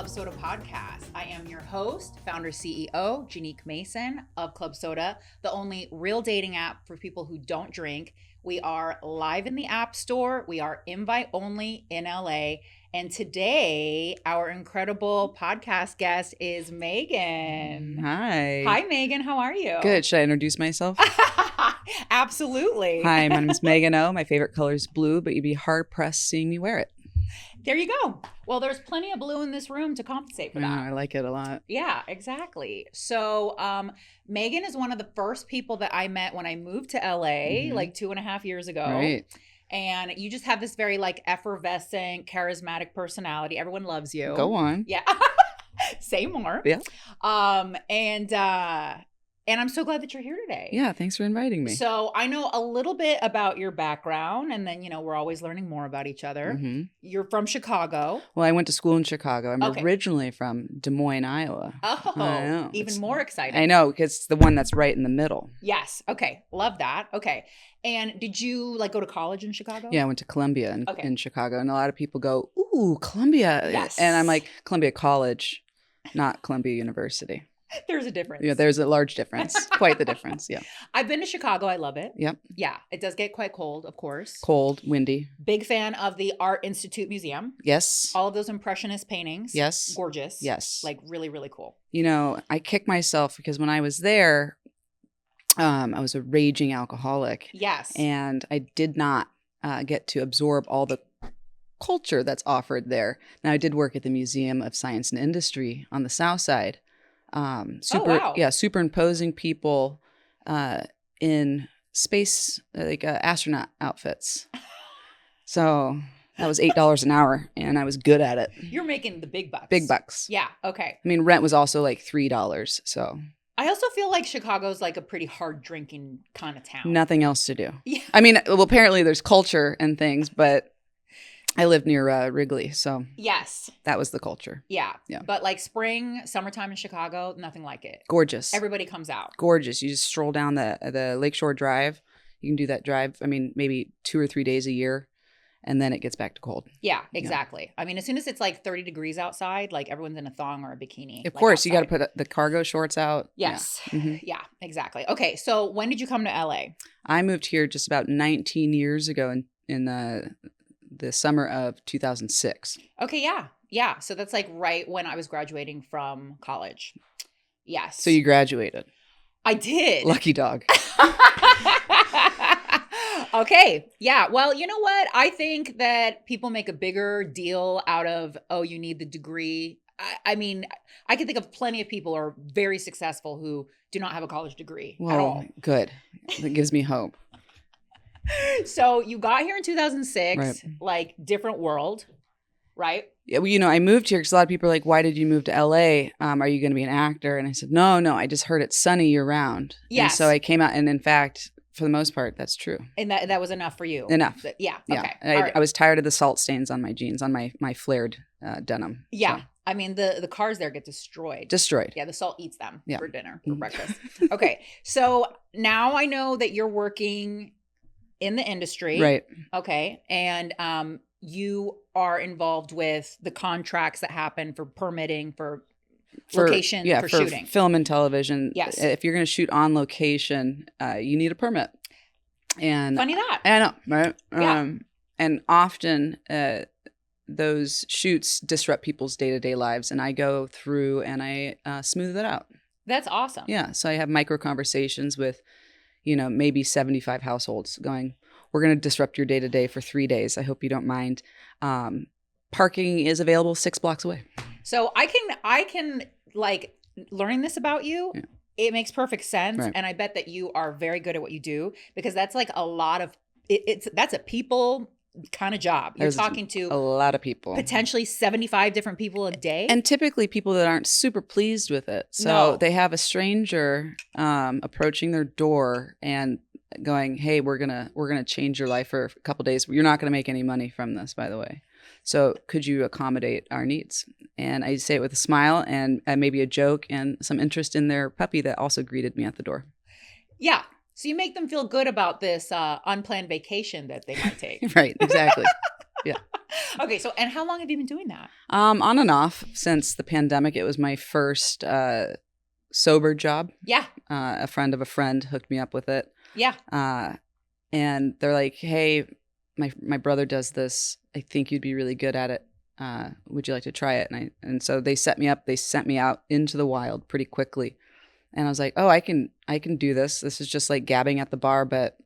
Club Soda podcast. I am your host, founder, CEO, Jennique Mason of Club Soda, the only real dating app for people who don't drink. We are live in the App Store. We are invite only in LA. And today, our incredible podcast guest is Megan. Hi. Hi, Megan. How are you? Good. Should I introduce myself? Absolutely. Hi, my name is Megan O. My favorite color is blue, but you'd be hard-pressed seeing me wear it. There you go. Well, there's plenty of blue in this room to compensate for that. I like it a lot. Yeah, exactly. So Megan is one of the first people that I met when I moved to LA like 2.5 years ago. Right. And you just have this very like effervescent, charismatic personality. Everyone loves you. Go on. Yeah. Say more. Yeah. And I'm so glad that you're here today. Yeah, thanks for inviting me. So I know a little bit about your background, and then, we're always learning more about each other. Mm-hmm. You're from Chicago. Well, I went to school in Chicago. I'm Okay. originally from Des Moines, Iowa. Oh, I know. even more exciting. I know, because it's the one that's right in the middle. Yes. Okay. Love that. Okay. And did you go to college in Chicago? Yeah, I went to Columbia Okay. in Chicago. And a lot of people go, ooh, Columbia. Yes. And I'm like, Columbia College, not Columbia University. There's a difference. Yeah, there's a large difference. Quite the difference. Yeah. I've been to Chicago. I love it. Yep. Yeah. It does get quite cold, of course. Cold, windy. Big fan of the Art Institute Museum. Yes. All of those impressionist paintings. Yes. Gorgeous. Yes. Really, really cool. I kick myself because when I was there, I was a raging alcoholic. Yes. And I did not get to absorb all the culture that's offered there. Now, I did work at the Museum of Science and Industry on the South Side. Wow. Yeah, superimposing people in space, astronaut outfits. So that was $8 an hour, and I was good at it. You're making the big bucks. Big bucks. Yeah. Okay. I mean, rent was also like $3. So I also feel like Chicago's like a pretty hard drinking kind of town. nothing else to do. Yeah. I mean, well, apparently there's culture and things, but I lived near Wrigley, so Yes. that was the culture. Yeah. Yeah. But spring, summertime in Chicago, nothing like it. Gorgeous. Everybody comes out. Gorgeous. You just stroll down the Lakeshore Drive. You can do that drive, I mean, maybe 2 or 3 days a year, and then it gets back to cold. Yeah, exactly. I mean, as soon as it's 30 degrees outside, everyone's in a thong or a bikini. Of course, outside. you got to put the cargo shorts out. Yes. Yeah. Mm-hmm. Yeah, exactly. Okay, so when did you come to LA? I moved here just about 19 years ago in the summer of 2006. Okay, yeah. Yeah, so that's right when I was graduating from college. Yes. So you graduated. I did. Lucky dog. Okay. Yeah. Well, you know what? I think that people make a bigger deal out of, oh, you need the degree. I mean, I can think of plenty of people who are very successful who do not have a college degree at all. Good. That gives me hope. So you got here in 2006, Right. Different world, right? Yeah, well, I moved here because a lot of people are like, why did you move to LA? Are you going to be an actor? And I said, no, I just heard it's sunny year round. Yes. And so I came out, and in fact, for the most part, that's true. And that was enough for you? Enough. Yeah. Yeah. Okay. I, All right. I was tired of the salt stains on my jeans, on my flared denim. Yeah. So, I mean, the cars there get destroyed. destroyed. Yeah, the salt eats them Yeah. for dinner, for Mhm. breakfast. Okay. So now I know that you're working in the industry. Right. Okay. And you are involved with the contracts that happen for permitting, for location, for shooting. Film and television. Yes. If you're going to shoot on location, you need a permit. And Funny that. I know, right? Yeah. And often those shoots disrupt people's day-to-day lives, and I go through and I smooth it out. That's awesome. Yeah. So I have micro conversations with, maybe 75 households going, we're going to disrupt your day-to-day for 3 days. I hope you don't mind. Parking is available 6 blocks away. So I can learning this about you. Yeah. It makes perfect sense. Right. And I bet that you are very good at what you do, because that's a lot of that's a people kind of job. You're There's talking to a lot of people. potentially 75 different people a day. And typically people that aren't super pleased with it. So No. they have a stranger approaching their door and going, hey, we're gonna change your life for a couple days. You're not gonna make any money from this, by the way. So could you accommodate our needs? And I say it with a smile and maybe a joke and some interest in their puppy that also greeted me at the door. Yeah. So you make them feel good about this unplanned vacation that they might take. Right, exactly. Yeah. Okay, so and how long have you been doing that? On and off since the pandemic. It was my first sober job. Yeah. A friend of a friend hooked me up with it. Yeah. And they're like, "Hey, my brother does this. I think you'd be really good at it. Would you like to try it?" And so they set me up. They sent me out into the wild pretty quickly. And I was like, "Oh, I can do this. This is just like gabbing at the bar, but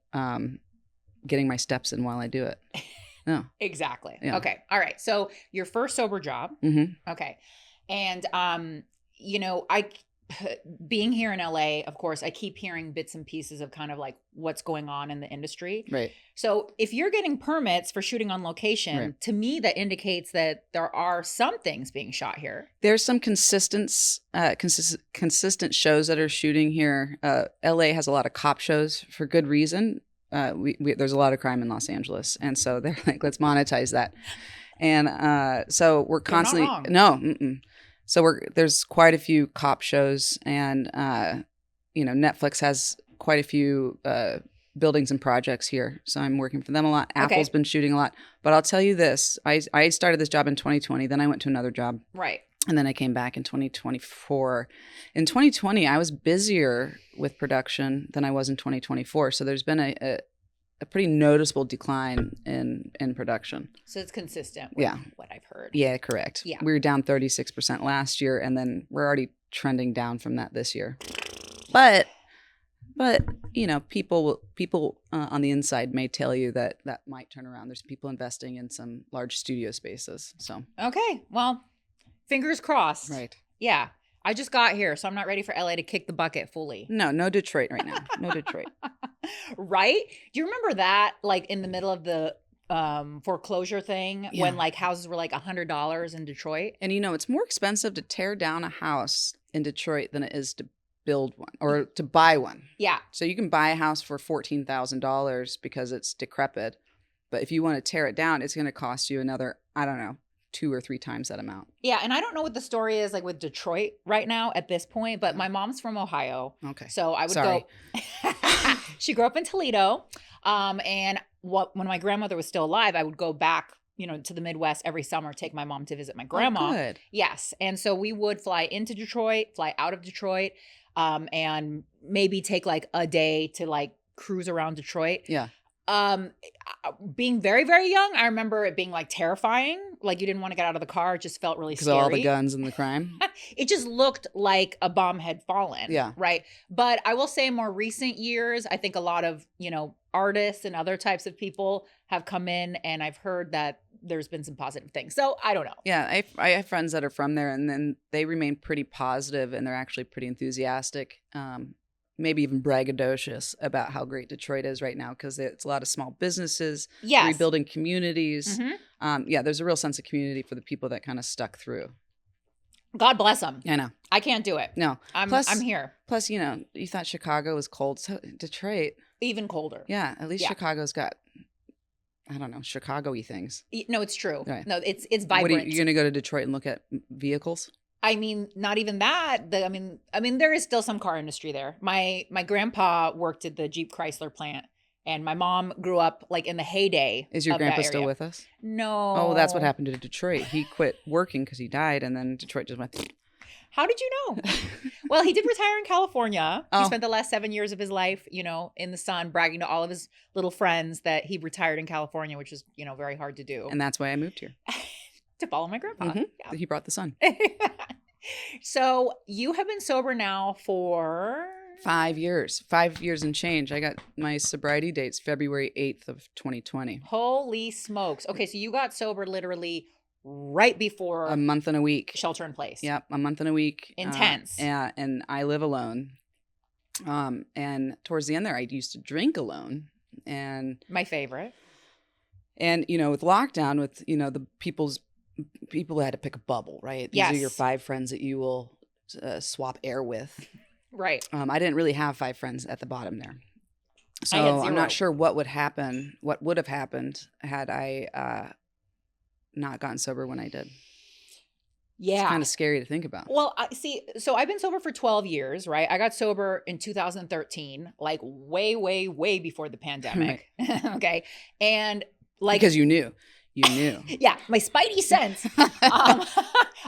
getting my steps in while I do it." No. Exactly. Yeah. Okay. All right. So your first sober job. Mm-hmm. Okay. And I being here in LA, of course, I keep hearing bits and pieces of kind of like what's going on in the industry. Right. So if you're getting permits for shooting on location, Right. to me that indicates that there are some things being shot here. There's some consistent shows that are shooting here. LA has a lot of cop shows for good reason. There's a lot of crime in Los Angeles, and so they're like, let's monetize that. And so we're constantly So there's quite a few cop shows, and Netflix has quite a few buildings and projects here. So I'm working for them a lot. Apple's been shooting a lot. But I'll tell you this: I started this job in 2020. Then I went to another job. Right. And then I came back in 2024. In 2020, I was busier with production than I was in 2024. So there's been a pretty noticeable decline in production. So it's consistent with what I've heard. Yeah, correct. Yeah. We were down 36% last year, and then we're already trending down from that this year. But people on the inside may tell you that might turn around. There's people investing in some large studio spaces. So okay, well, fingers crossed. Right. Yeah. I just got here, so I'm not ready for LA to kick the bucket fully. No Detroit right now. No Detroit. Right? Do you remember that, like in the middle of the foreclosure thing when like houses were like $100 in Detroit? And it's more expensive to tear down a house in Detroit than it is to build one or to buy one. Yeah. So you can buy a house for $14,000 because it's decrepit. But if you want to tear it down, it's going to cost you another, I don't know, 2 or 3 times that amount. Yeah. And I don't know what the story is like with Detroit right now at this point, but my mom's from Ohio. Okay. So I would go. She grew up in Toledo. And when my grandmother was still alive, I would go back, to the Midwest every summer, take my mom to visit my grandma. Oh, good. Yes. And so we would fly into Detroit, fly out of Detroit, and maybe take like a day to like cruise around Detroit. Yeah. Being very, very young, I remember it being like terrifying. Like you didn't want to get out of the car. It just felt really scary. Because of all the guns and the crime. It just looked like a bomb had fallen. Yeah. Right. But I will say more recent years, I think a lot of, artists and other types of people have come in, and I've heard that there's been some positive things. So I don't know. Yeah. I have friends that are from there, and then they remain pretty positive, and they're actually pretty enthusiastic. Maybe even braggadocious about how great Detroit is right now, because it's a lot of small businesses, rebuilding communities. Mm-hmm. There's a real sense of community for the people that kind of stuck through. God bless them. I know. I can't do it. No. I'm here. Plus, you thought Chicago was cold. So Detroit. Even colder. Yeah. At least Chicago's got, I don't know, Chicago-y things. No, it's true. Right. No, it's vibrant. What are you going to go to Detroit and look at vehicles? I mean, not even that. I mean, there is still some car industry there. My grandpa worked at the Jeep Chrysler plant, and my mom grew up like in the heyday. Is your grandpa still with us? No. Oh, that's what happened to Detroit. He quit working because he died, and then Detroit just went. How did you know? Well, he did retire in California. He spent the last 7 years of his life, in the sun, bragging to all of his little friends that he retired in California, which is, very hard to do. And that's why I moved here. To follow my grandpa. Mm-hmm. Yeah. He brought the sun. So you have been sober now for 5 years. 5 years and change. I got my sobriety dates February 8th of 2020. Holy smokes. Okay, so you got sober literally right before a month and a week shelter in place. Yep, a month and a week. Intense. And I live alone. And towards the end there, I used to drink alone. And my favorite. And with lockdown, with the people had to pick a bubble, right? These are your 5 friends that you will swap air with. Right. I didn't really have 5 friends at the bottom there. So I'm not sure what would have happened had I not gotten sober when I did. Yeah. It's kind of scary to think about. Well, so I've been sober for 12 years, right? I got sober in 2013, like way, way, way before the pandemic. Right. Okay. And like, because you knew you knew. Yeah, my spidey sense. Um,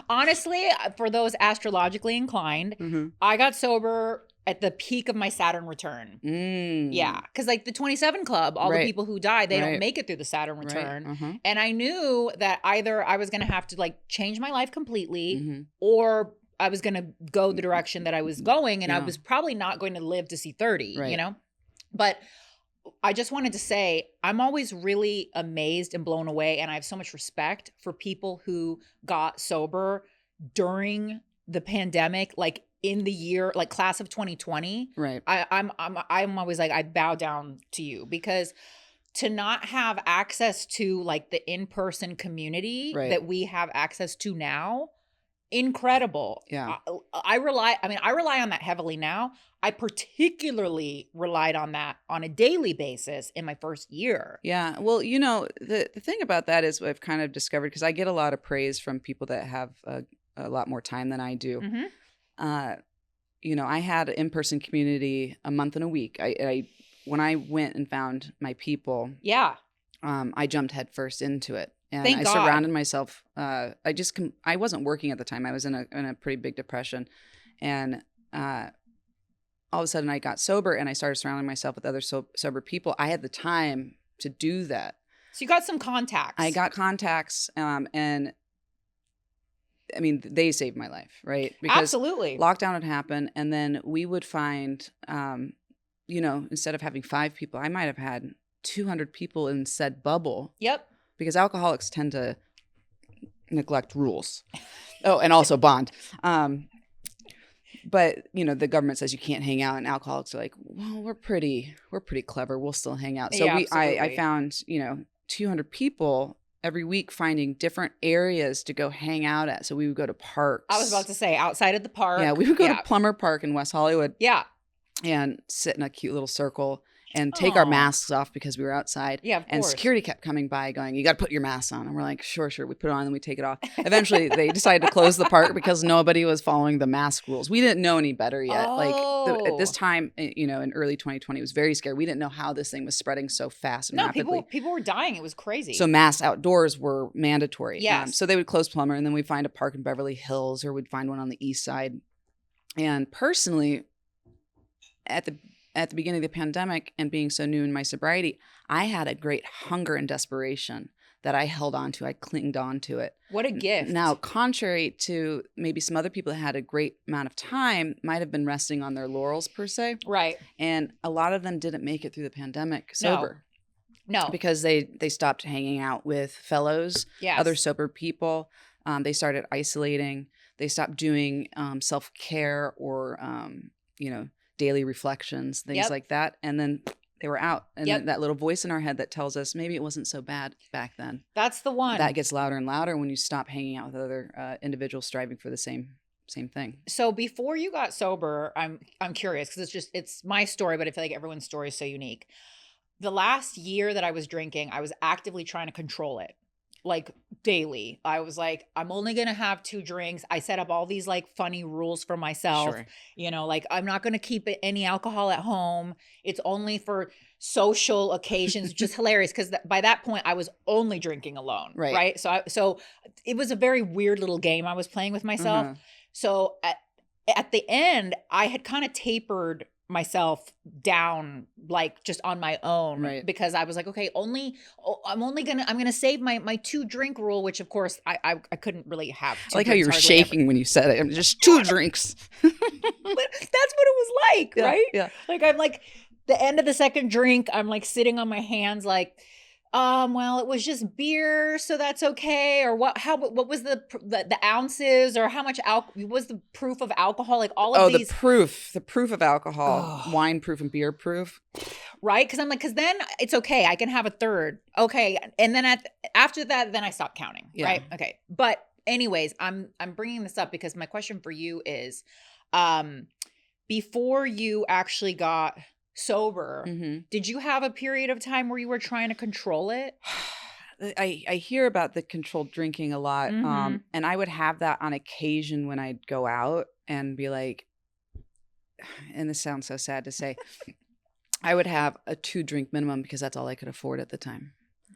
honestly, for those astrologically inclined, I got sober at the peak of my Saturn return. Yeah, because like the 27 Club, all the people who die, they don't make it through the Saturn return. And I knew that either I was going to have to like change my life completely or I was going to go the direction that I was going, and I was probably not going to live to see 30, you know? But I just wanted to say, I'm always really amazed and blown away, and I have so much respect for people who got sober during the pandemic, like in the year, like class of 2020. Right. I'm always like, I bow down to you, because to not have access to like the in-person community that we have access to now, incredible. Yeah. I rely on that heavily now. I particularly relied on that on a daily basis in my first year. Yeah. Well, you know, the thing about that is what I've kind of discovered, because I get a lot of praise from people that have a lot more time than I do. You know, I had an in-person community a month and a week. I when I went and found my people, I jumped headfirst into it. And Thank I God. surrounded myself. I wasn't working at the time. I was in a pretty big depression. And all of a sudden I got sober and I started surrounding myself with other sober people. I had the time to do that. So you got some contacts. I got contacts. And I mean, they saved my life, right? Because absolutely. Lockdown had happened. And then we would find, you know, instead of having 5 people, I might have had 200 people in said bubble. Yep. Because alcoholics tend to neglect rules. Oh, and also bond. But, you know, the government says you can't hang out, and alcoholics are like, well, we're pretty clever. We'll still hang out. So I found, you know, 200 people every week finding different areas to go hang out at. So we would go to parks. I was about to say outside of the park. Yeah, we would go to Plummer Park in West Hollywood. Yeah. And sit in a cute little circle and take our masks off because we were outside. Yeah, of course. And security kept coming by going, you got to put your mask on. And we're like, sure. We put it on and we take it off. Eventually, they decided to close the park because nobody was following the mask rules. We didn't know any better yet. At this time, you know, in early 2020, it was very scary. We didn't know how this thing was spreading so fast and rapidly. People were dying. It was crazy. So masks outdoors were mandatory. Yes. So they would close Plummer, and then we'd find a park in Beverly Hills, or we'd find one on the east side. And personally, at the beginning of the pandemic and being so new in my sobriety, I had a great hunger and desperation that I held on to. I clinged on to it. What a gift. Now, contrary to maybe some other people that had a great amount of time, might have been resting on their laurels per se. Right. And a lot of them didn't make it through the pandemic sober. No. Because they stopped hanging out with fellows, other sober people. They started isolating. They stopped doing self-care or, you know, daily reflections, things like that. And then they were out. And then that little voice in our head that tells us maybe it wasn't so bad back then. That's the one. That gets louder and louder when you stop hanging out with other individuals striving for the same thing. So before you got sober, I'm curious, because it's my story, but I feel like everyone's story is so unique. The last year that I was drinking, I was actively trying to control it. Like daily. I was like, I'm only going to have 2 drinks. I set up all these like funny rules for myself. Sure. You know, like I'm not going to keep any alcohol at home. It's only for social occasions, which is hilarious because by that point I was only drinking alone. Right. So it was a very weird little game I was playing with myself. So at the end, I had kind of tapered myself down, like just on my own, because I was like, okay, I'm gonna save my 2 drink rule, which of course I couldn't really have. I like how you were shaking when you said it. I'm just 2 drinks. But that's what it was like, right? Yeah. Like I'm like the end of the second drink, I'm like sitting on my hands, like, well, it was just beer, so that's okay. Or what was the ounces, or how much was the proof of alcohol? Like all of these. The proof of alcohol, wine proof and beer proof. Right. Because then it's okay. I can have a third. Okay. And then after that, then I stop counting. Yeah. Right. Okay. But anyways, I'm bringing this up because my question for you is, before you actually got sober, did you have a period of time where you were trying to control it? I hear about the controlled drinking a lot, and I would have that on occasion when I'd go out and be like, and this sounds so sad to say, I would have a 2 drink minimum because that's all I could afford at the time.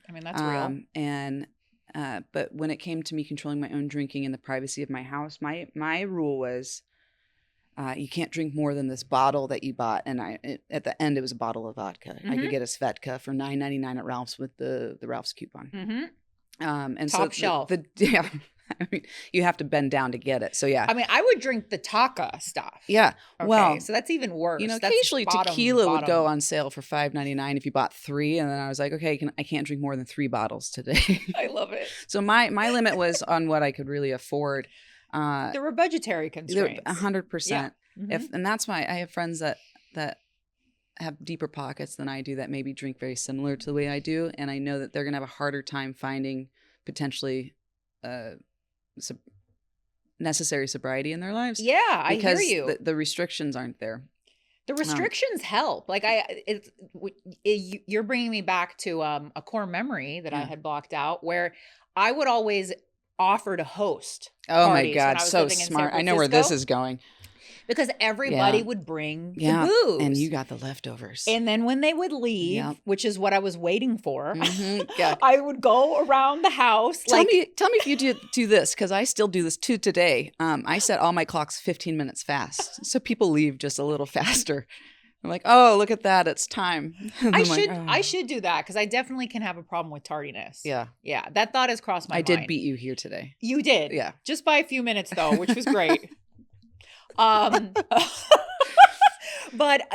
I mean, that's real. And But when it came to me controlling my own drinking in the privacy of my house, my rule was you can't drink more than this bottle that you bought. And at the end, it was a bottle of vodka. I could get a Svedka for $9.99 at Ralph's with the Ralph's coupon. And Top shelf. Yeah. I mean, you have to bend down to get it. So yeah. I mean, I would drink the Taka stuff. Yeah. Okay, well, so that's even worse. You know, That's occasionally bottom. tequila would go on sale for $5.99 if you bought 3, and then I was like, okay, I can't drink more than 3 bottles today. I love it. So my limit was on what I could really afford. There were budgetary constraints. 100%. Yeah. Mm-hmm. And that's why I have friends that have deeper pockets than I do that maybe drink very similar to the way I do, and I know that they're gonna have a harder time finding potentially necessary sobriety in their lives. Yeah, I hear you. Because the restrictions aren't there. The restrictions help. Like you're bringing me back to a core memory that I had blocked out, where I would always offer to host. Oh my God, so smart! I know where this is going. Because everybody would bring the booze. And you got the leftovers. And then when they would leave, which is what I was waiting for, yeah. I would go around the house. Tell me if you do this, because I still do this too today. I set all my clocks 15 minutes fast. So people leave just a little faster. I'm like, oh, look at that. It's time. I should do that, because I definitely can have a problem with tardiness. Yeah. Yeah. That thought has crossed my mind. I did beat you here today. You did. Yeah. Just by a few minutes, though, which was great. But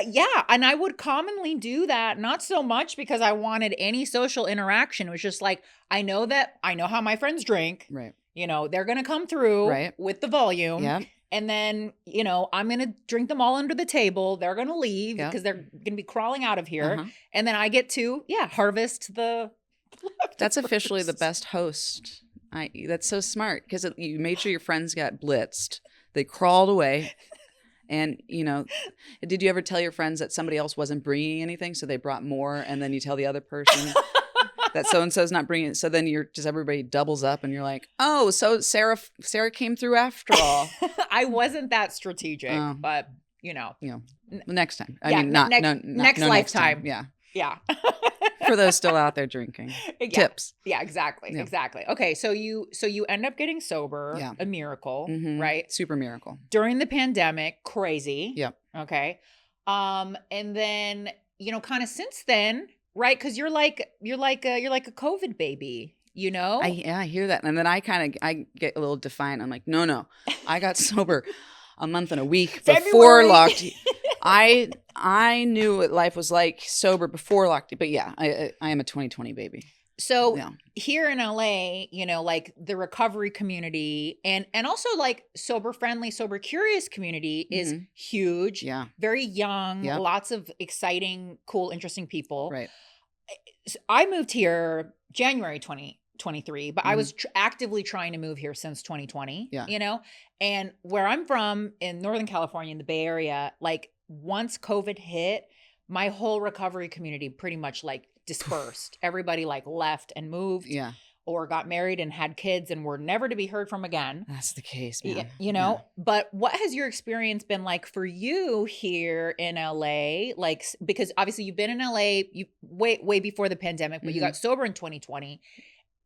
yeah, and I would commonly do that, not so much because I wanted any social interaction. It was just like, I know how my friends drink. Right. You know, they're going to come through with the volume. Yeah. And then, you know, I'm going to drink them all under the table. They're going to leave because they're going to be crawling out of here. And then I get to, harvest the leftovers. That's officially the best host. That's so smart, because you made sure your friends got blitzed. They crawled away. And, you know, did you ever tell your friends that somebody else wasn't bringing anything, so they brought more, and then you tell the other person that so-and-so's not bringing it, so then everybody doubles up, and you're like, oh, so Sarah came through after all. I wasn't that strategic, but, you know. Next time. I mean, next lifetime. Yeah. Yeah. For those still out there drinking. Tips. Yeah, exactly. Yeah. Exactly. Okay, so you end up getting sober, a miracle, right? Super miracle. During the pandemic, crazy. Yep. Okay. And then, you know, kind of since then, right? Because you're like a COVID baby, you know? I hear that. And then I get a little defiant. I'm like, no. I got sober a month and a week before lockdown. I knew what life was like sober before lockdown, but yeah, I am a 2020 baby. So here in LA, you know, like the recovery community and also like sober friendly, sober curious community is huge. Yeah. Very young, lots of exciting, cool, interesting people. Right. I moved here January 2023, but I was actively trying to move here since 2020, you know, and where I'm from in Northern California, in the Bay Area, like once COVID hit, my whole recovery community pretty much like dispersed. Everybody like left and moved or got married and had kids and were never to be heard from again. That's the case, man. You know, but what has your experience been like for you here in LA? Like, because obviously you've been in LA way before the pandemic, but you got sober in 2020.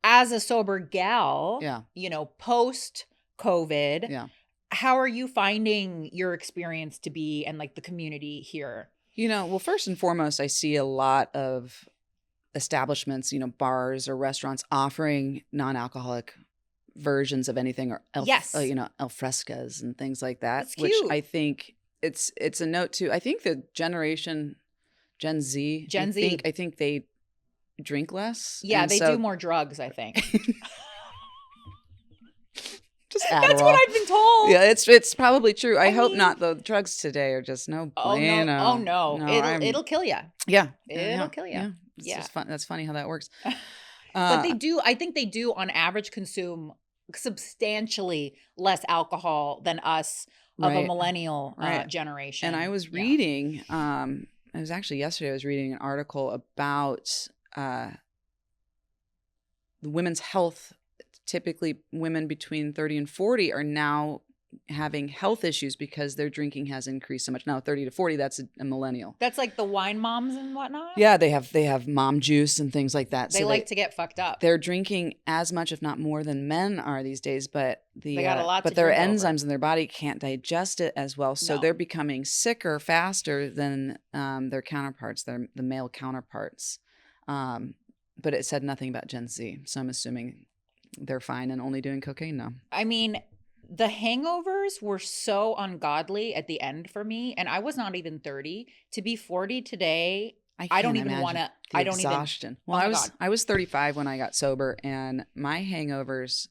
As a sober gal, you know, post COVID, how are you finding your experience to be and like the community here? You know, well, first and foremost, I see a lot of establishments, you know, bars or restaurants offering non-alcoholic versions of anything, or you know, alfrescas and things like that. That's cute. Which I think it's a note to, I think the generation Gen Z, I think they drink less. Yeah, they do more drugs, I think. Just Adderall. That's what I've been told. Yeah, it's probably true. I hope not. The drugs today are just no bueno. Oh no. It'll kill you. Yeah. It'll kill you. It's just fun. That's funny how that works. But I think they do on average consume substantially less alcohol than us of a millennial generation. And I was reading, it was actually yesterday, I was reading an article about the women's health. Typically women between 30 and 40 are now having health issues because their drinking has increased so much. Now 30 to 40, that's a millennial. That's like the wine moms and whatnot. Yeah, they have mom juice and things like that. They like to get fucked up. They're drinking as much, if not more, than men are these days. But they got a lot but to their drink enzymes over. in their body can't digest it as well, so No. they're becoming sicker faster than their counterparts, the male counterparts. But it said nothing about Gen Z, so I'm assuming they're fine and only doing cocaine now. I mean, the hangovers were so ungodly at the end for me, and I was not even 30. To be 40 today, I don't even want to. I don't exhaustion. even. Well, God. I was 35 when I got sober, and my hangovers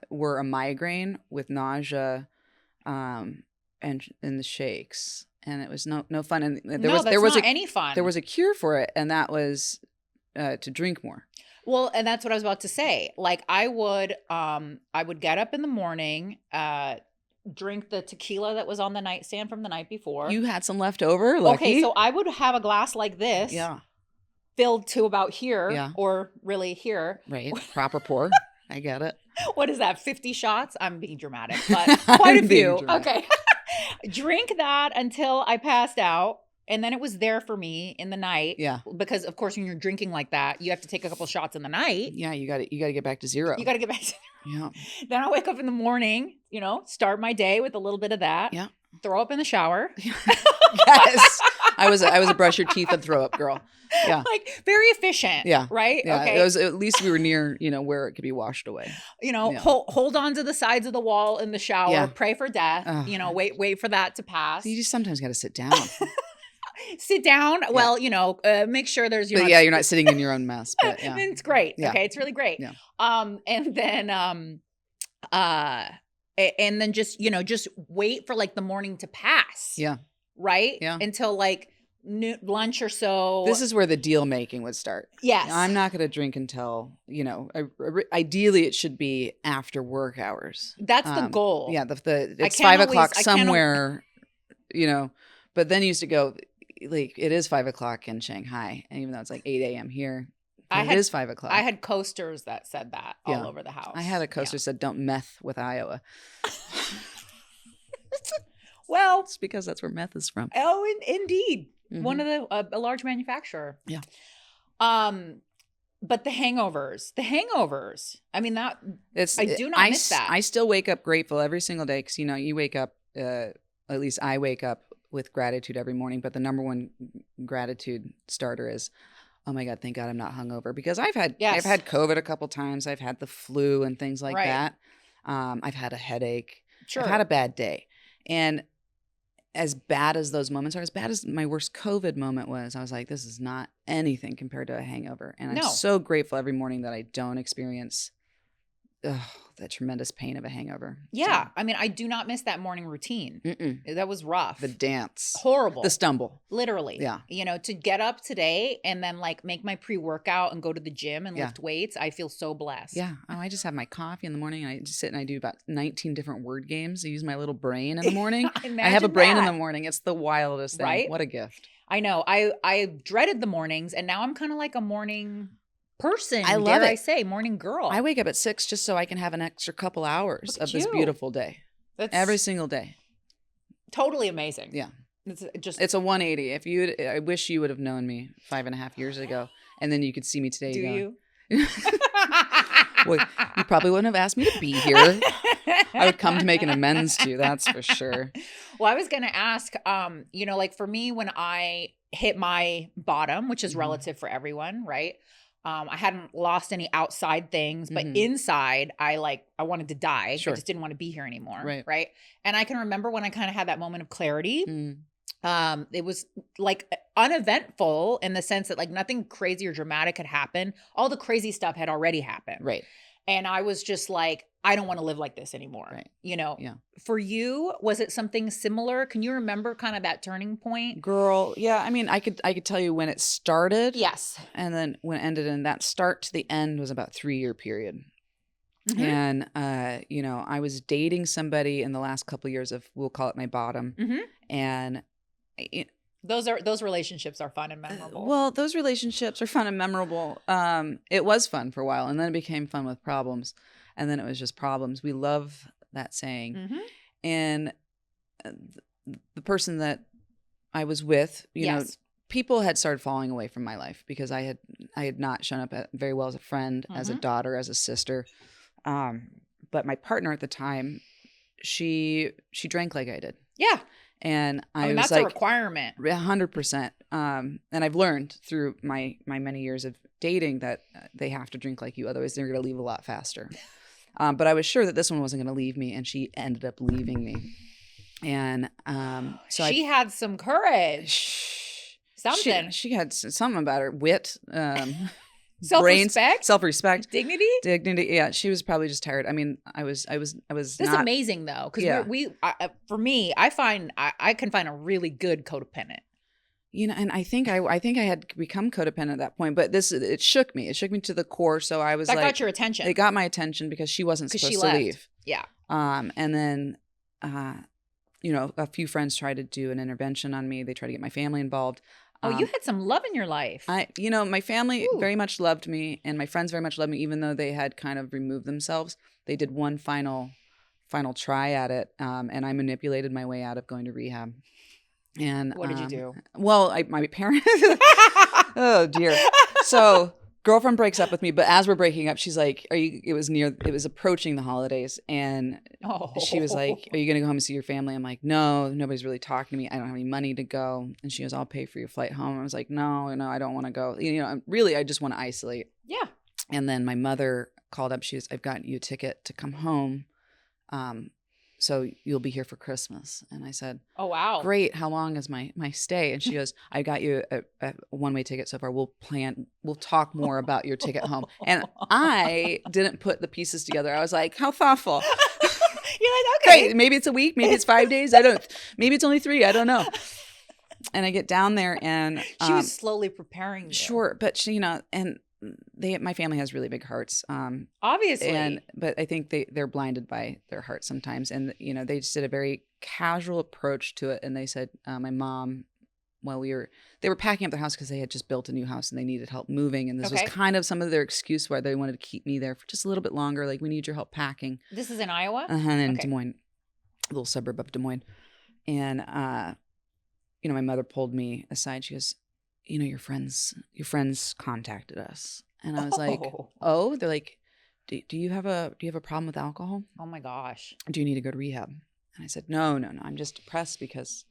were a migraine with nausea, and the shakes, and it was no fun. And there was not any fun. There was a cure for it, and that was to drink more. Well, and that's what I was about to say. Like I would get up in the morning, drink the tequila that was on the nightstand from the night before. You had some left over? Lucky. Okay, so I would have a glass like this. Yeah. Filled to about here. Yeah. Or really here. Right. Proper pour. I get it. What is that? 50 shots? I'm being dramatic, but quite a few. Okay. Drink that until I passed out. And then it was there for me in the night. Yeah. Because of course, when you're drinking like that, you have to take a couple shots in the night. Yeah, you got to get back to zero. You got to get back to Yeah. Then I wake up in the morning, start my day with a little bit of that. Yeah. Throw up in the shower. Yes. I was a brush your teeth and throw up girl. Yeah. Like very efficient. Yeah. Right? Yeah. Okay. It was, at least we were near, where it could be washed away. Hold on to the sides of the wall in the shower, Yeah. pray for death, wait for that to pass. You just sometimes got to sit down. Sit down. Yeah. Well, make sure there's you're not sitting in your own mess. But yeah. It's great. Yeah. Okay. It's really great. Yeah. And then just wait for like the morning to pass. Yeah. Right? Yeah. Until like lunch or so. This is where the deal making would start. Yes. I'm not going to drink until, ideally it should be after work hours. That's the goal. Yeah. It's 5 o'clock somewhere, but then you used to go, like, it is 5 o'clock in Shanghai. And even though it's like 8 a.m. here, it is 5 o'clock. I had coasters that said that all over the house. I had a coaster that said, don't meth with Iowa. Well, it's because that's where meth is from. Oh, indeed. Mm-hmm. One of a large manufacturer. Yeah. But the hangovers. I mean, I do not miss that. I still wake up grateful every single day because, you wake up, at least I wake up with gratitude every morning. But the number one gratitude starter is, oh my God, thank God I'm not hungover, because I've had COVID a couple times. I've had the flu and things like that. I've had a headache. Sure. I've had a bad day. And as bad as those moments are, as bad as my worst COVID moment was, I was like, this is not anything compared to a hangover. And I'm so grateful every morning that I don't experience that tremendous pain of a hangover. Yeah. So. I mean, I do not miss that morning routine. Mm-mm. That was rough. The dance. Horrible. The stumble. Literally. Yeah. To get up today and then like make my pre-workout and go to the gym and lift weights, I feel so blessed. Yeah. Oh, I just have my coffee in the morning and I just sit and I do about 19 different word games. I use my little brain in the morning. I have a brain in the morning. It's the wildest thing. Right? What a gift. I know. I dreaded the mornings, and now I'm kind of like a morning person. I love it. I say morning girl. I wake up at 6 just so I can have an extra couple hours of this beautiful day. That's every single day. Totally amazing. Yeah. It's a 180. I wish you would have known me 5.5 years ago, and then you could see me today. Do you? Well, you probably wouldn't have asked me to be here. I would come to make an amends to you, that's for sure. Well, I was going to ask, like for me, when I hit my bottom, which is relative for everyone, right? I hadn't lost any outside things, but inside I wanted to die. Sure. I just didn't want to be here anymore. Right. And I can remember when I kind of had that moment of clarity. It was like uneventful in the sense that like nothing crazy or dramatic had happened. All the crazy stuff had already happened. Right. And I was just like, I don't want to live like this anymore. Right. Yeah. For you, was it something similar? Can you remember kind of that turning point? Girl, yeah. I mean, I could tell you when it started. Yes. And then when it ended, and that start to the end was about 3-year period. Mm-hmm. And, I was dating somebody in the last couple of years of, we'll call it my bottom. Mm-hmm. And those relationships are fun and memorable. Well, those relationships are fun and memorable. It was fun for a while, and then it became fun with problems, and then it was just problems. We love that saying. Mm-hmm. And the person that I was with, you know, people had started falling away from my life because I had not shown up very well as a friend, as a daughter, as a sister. But my partner at the time, she drank like I did. Yeah. And I mean, that's like, a requirement. 100%. And I've learned through my many years of dating that they have to drink like you. Otherwise, they're going to leave a lot faster. But I was sure that this one wasn't going to leave me, and she ended up leaving me. And so she had some courage. Something. She had something about her. Wit. Self-respect. Self-respect. Dignity. Yeah, she was probably just tired. I mean, I was. This is amazing though, because for me, I can find a really good codependent. You know, and I think I had become codependent at that point, but it shook me. It shook me to the core. So I was that got your attention. It got my attention because she wasn't supposed to leave. Yeah. And then, you know, a few friends tried to do an intervention on me. They tried to get my family involved. Oh, you had some love in your life. My family very much loved me, and my friends very much loved me, even though they had kind of removed themselves. They did one final try at it, and I manipulated my way out of going to rehab. And what did you do? Well, my parents. Oh dear. So girlfriend breaks up with me, but as we're breaking up, she's like, it was approaching the holidays, and she was like, are you going to go home and see your family? I'm like, no, nobody's really talking to me. I don't have any money to go. And she goes, I'll pay for your flight home. I was like, no, I don't want to go. You know, really, I just want to isolate. Yeah. And then my mother called up. She was, I've gotten you a ticket to come home. So you'll be here for Christmas. And I said, oh, wow. Great. How long is my stay? And she goes, I got you a one-way ticket so far. We'll talk more about your ticket home. And I didn't put the pieces together. I was like, how thoughtful. You're like, okay. Great. Maybe it's a week. Maybe it's 5 days. Maybe it's only 3. I don't know. And I get down there and she was slowly preparing you. Sure. But she, you know, and my family has really big hearts. Obviously. But I think they're blinded by their heart sometimes. And, you know, they just did a very casual approach to it. And they said, my mom, they were packing up their house because they had just built a new house and they needed help moving. And this was kind of some of their excuse why they wanted to keep me there for just a little bit longer. Like, we need your help packing. This is in Iowa? In Des Moines, a little suburb of Des Moines. And, you know, my mother pulled me aside. She goes, you know, your friends contacted us. And I was like, oh, they're like, do you have a problem with alcohol? Oh my gosh. Do you need to go to rehab? And I said, no. I'm just depressed because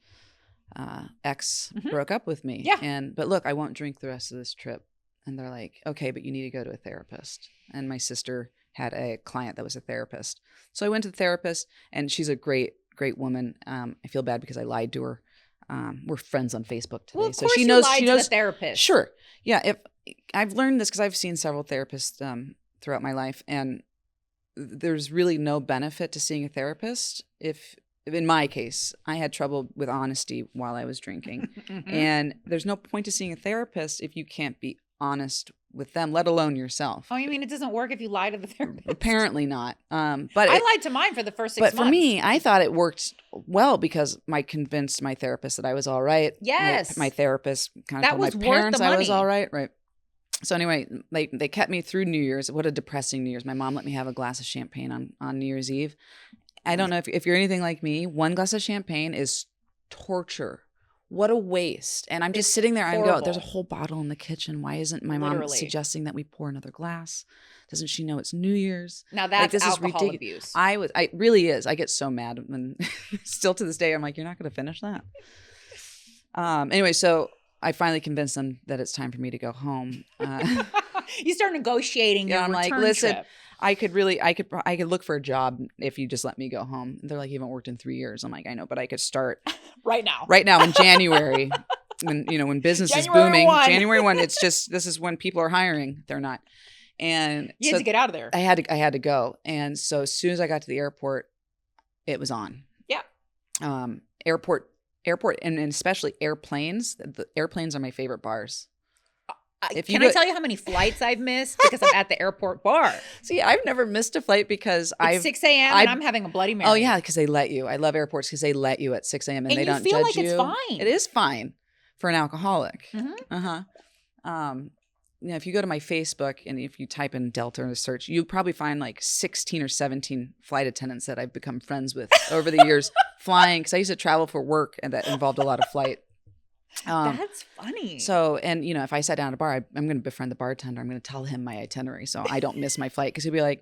ex broke up with me. Yeah. But look, I won't drink the rest of this trip. And they're like, okay, but you need to go to a therapist. And my sister had a client that was a therapist. So I went to the therapist, and she's a great, great woman. I feel bad because I lied to her. We're friends on Facebook today. Well, of so course she knows to the therapist. Sure. Yeah. If I've learned this because I've seen several therapists throughout my life, and there's really no benefit to seeing a therapist. If in my case, I had trouble with honesty while I was drinking, and there's no point to seeing a therapist if you can't be honest with them, let alone yourself. Oh, you mean it doesn't work if you lie to the therapist? Apparently not. But I lied to mine for the first 6 months. But for me, I thought it worked well because I convinced my therapist that I was all right. Yes. My therapist kind that of was told my parents worth the money. I was all right. Right. So anyway, they kept me through New Year's. What a depressing New Year's. My mom let me have a glass of champagne on New Year's Eve. I don't know if you're anything like me, one glass of champagne is torture. What a waste. And I'm just sitting there. I go, there's a whole bottle in the kitchen. Why isn't my mom suggesting that we pour another glass? Doesn't she know it's New Year's? Now that's like, alcohol abuse. It really is. I get so mad when still to this day, I'm like, you're not going to finish that. Anyway, so I finally convinced them that it's time for me to go home. You start negotiating your I'm return like, listen, trip. I could look for a job if you just let me go home. They're like, you haven't worked in 3 years. I'm like, I know, but I could start right now in January when business is booming. January 1, this is when people are hiring. They're not. And you had to get out of there. I had to go. And so as soon as I got to the airport, it was on. Yeah. Airport and especially airplanes. The airplanes are my favorite bars. Can I tell you how many flights I've missed because I'm at the airport bar? See, I've never missed a flight because it's 6 a.m. and I'm having a Bloody Mary. Oh yeah, because they let you. I love airports because they let you at 6 a.m. and they don't judge you. It's fine. It is fine for an alcoholic. Mm-hmm. if you go to my Facebook and if you type in Delta in the search, you'll probably find like 16 or 17 flight attendants that I've become friends with over the years flying. Because I used to travel for work and that involved a lot of flight. That's funny. So, and if I sat down at a bar, I'm going to befriend the bartender. I'm going to tell him my itinerary so I don't miss my flight. Because he'll be like,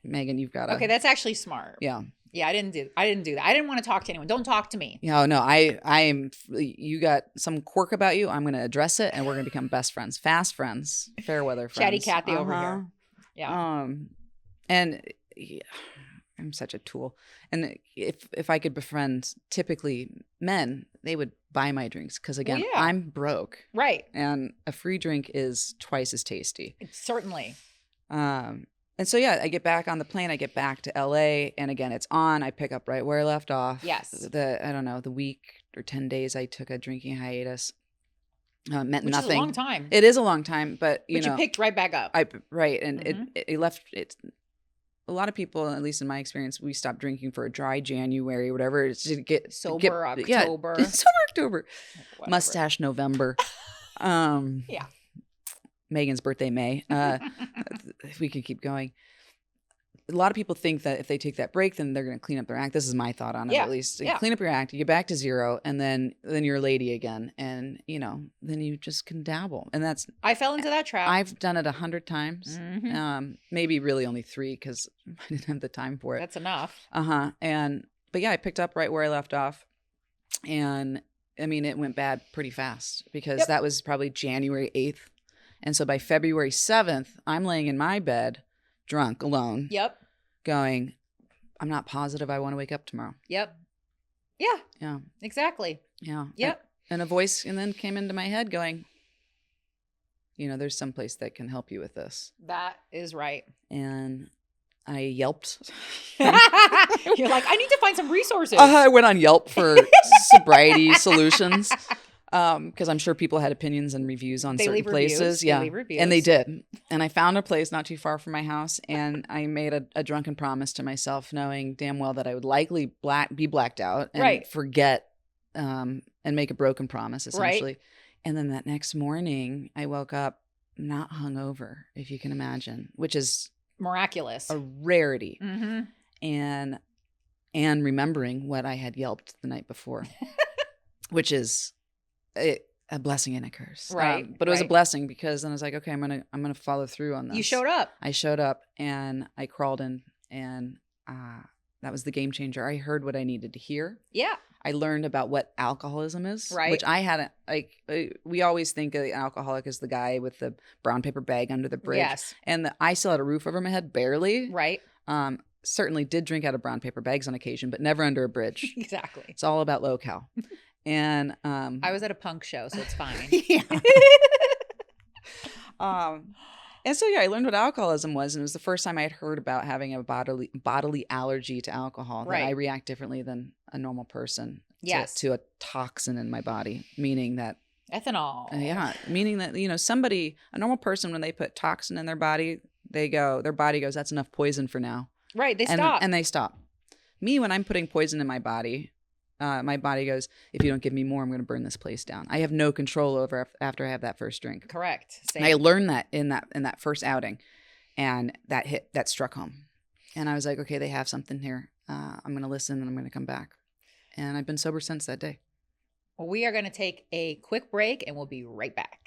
Megan, you've got to. Okay, that's actually smart. Yeah. Yeah, I didn't do that. I didn't want to talk to anyone. Don't talk to me. No, I am. You got some quirk about you. I'm going to address it, and we're going to become best friends, fast friends, fair weather friends. Chatty Cathy over here. Yeah. And yeah, I'm such a tool. And if I could befriend typically men, they would buy my drinks because again, I'm broke. Right. And a free drink is twice as tasty. Certainly. And so, I get back on the plane. I get back to LA. And again, it's on. I pick up right where I left off. Yes. The week or 10 days I took a drinking hiatus meant Which nothing. Is a long time. It is a long time. But, you picked right back up. Right. And it left. A lot of people, at least in my experience, we stopped drinking for a dry January, whatever. It's to get sober October. Yeah, sober October. Whatever. Mustache November. Yeah. Megan's birthday, May. If we could keep going. A lot of people think that if they take that break, then they're going to clean up their act. This is my thought on it, at least. You clean up your act, you get back to zero, and then you're a lady again. And, then you just can dabble. And that's... I fell into that trap. I've done it 100 times. Mm-hmm. Maybe really only 3 because I didn't have the time for it. That's enough. But I picked up right where I left off. And, I mean, it went bad pretty fast because that was probably January 8th. And so by February 7th, I'm laying in my bed, drunk, alone. Yep. Going, I'm not positive I want to wake up tomorrow. Yep. Yeah. Yeah. Exactly. Yeah. Yep. And a voice then came into my head going, there's someplace that can help you with this. That is right. And I Yelped. You're like, I need to find some resources. I went on Yelp for sobriety solutions. Because I'm sure people had opinions and reviews on certain places. Yeah. They leave reviews. And they did. And I found a place not too far from my house. And I made a drunken promise to myself, knowing damn well that I would likely be blacked out and forget and make a broken promise, essentially. Right. And then that next morning, I woke up not hungover, if you can imagine, which is miraculous. A rarity. Mm-hmm. And remembering what I had Yelped the night before, which is... a blessing and a curse, right? But it was a blessing because then I was like, okay, I'm gonna follow through on this. You showed up. I showed up and I crawled in, and that was the game changer. I heard what I needed to hear. Yeah. I learned about what alcoholism is, right? Which I hadn't. We always think of the alcoholic as the guy with the brown paper bag under the bridge. Yes. And I still had a roof over my head, barely. Right. Certainly did drink out of brown paper bags on occasion, but never under a bridge. Exactly. It's all about low-cal. And I was at a punk show, so it's fine. Yeah. And so I learned what alcoholism was, and it was the first time I had heard about having a bodily allergy to alcohol. Right. That I react differently than a normal person. Yes. To a toxin in my body, meaning that ethanol. Meaning that a normal person, when they put toxin in their body, their body goes, that's enough poison for now. Right. They stop. And they stop. Me, when I'm putting poison in my body goes, if you don't give me more, I'm going to burn this place down. I have no control over after I have that first drink. Correct. Same. I learned that in that first outing, and that struck home. And I was like, okay, they have something here. I'm going to listen, and I'm going to come back. And I've been sober since that day. Well, we are going to take a quick break, and we'll be right back.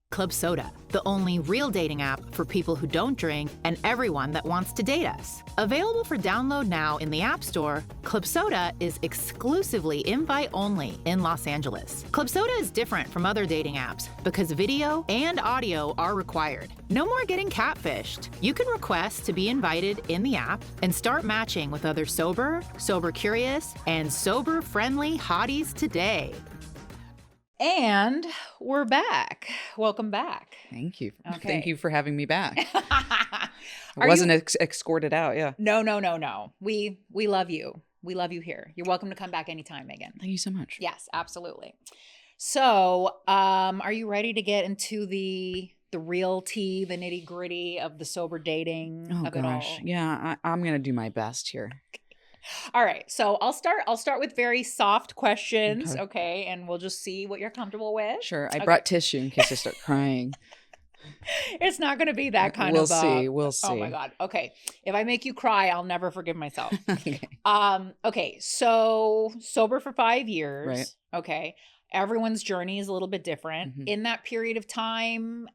Club Soda, the only real dating app for people who don't drink and everyone that wants to date us. Available for download now in the App Store, Club Soda is exclusively invite only in Los Angeles. Club Soda is different from other dating apps because video and audio are required. No more getting catfished. You can request to be invited in the app and start matching with other sober curious, and sober-friendly hotties today. And we're back. Welcome back. Thank you. Okay. Thank you for having me back. I wasn't escorted out. Yeah. No. We love you. We love you here. You're welcome to come back anytime, Megan. Thank you so much. Yes, absolutely. So, are you ready to get into the real tea, the nitty gritty of the sober dating of it all? Yeah, I'm going to do my best here. All right. So I'll start with very soft questions. Okay. And we'll just see what you're comfortable with. Sure. I brought tissue in case I start crying. It's not going to be that kind We'll of. see. We'll see. Oh my God. Okay. If I make you cry, I'll never forgive myself. Okay. Okay. So sober for 5 years. Right. Okay. Everyone's journey is a little bit different. Mhm. In that period of time,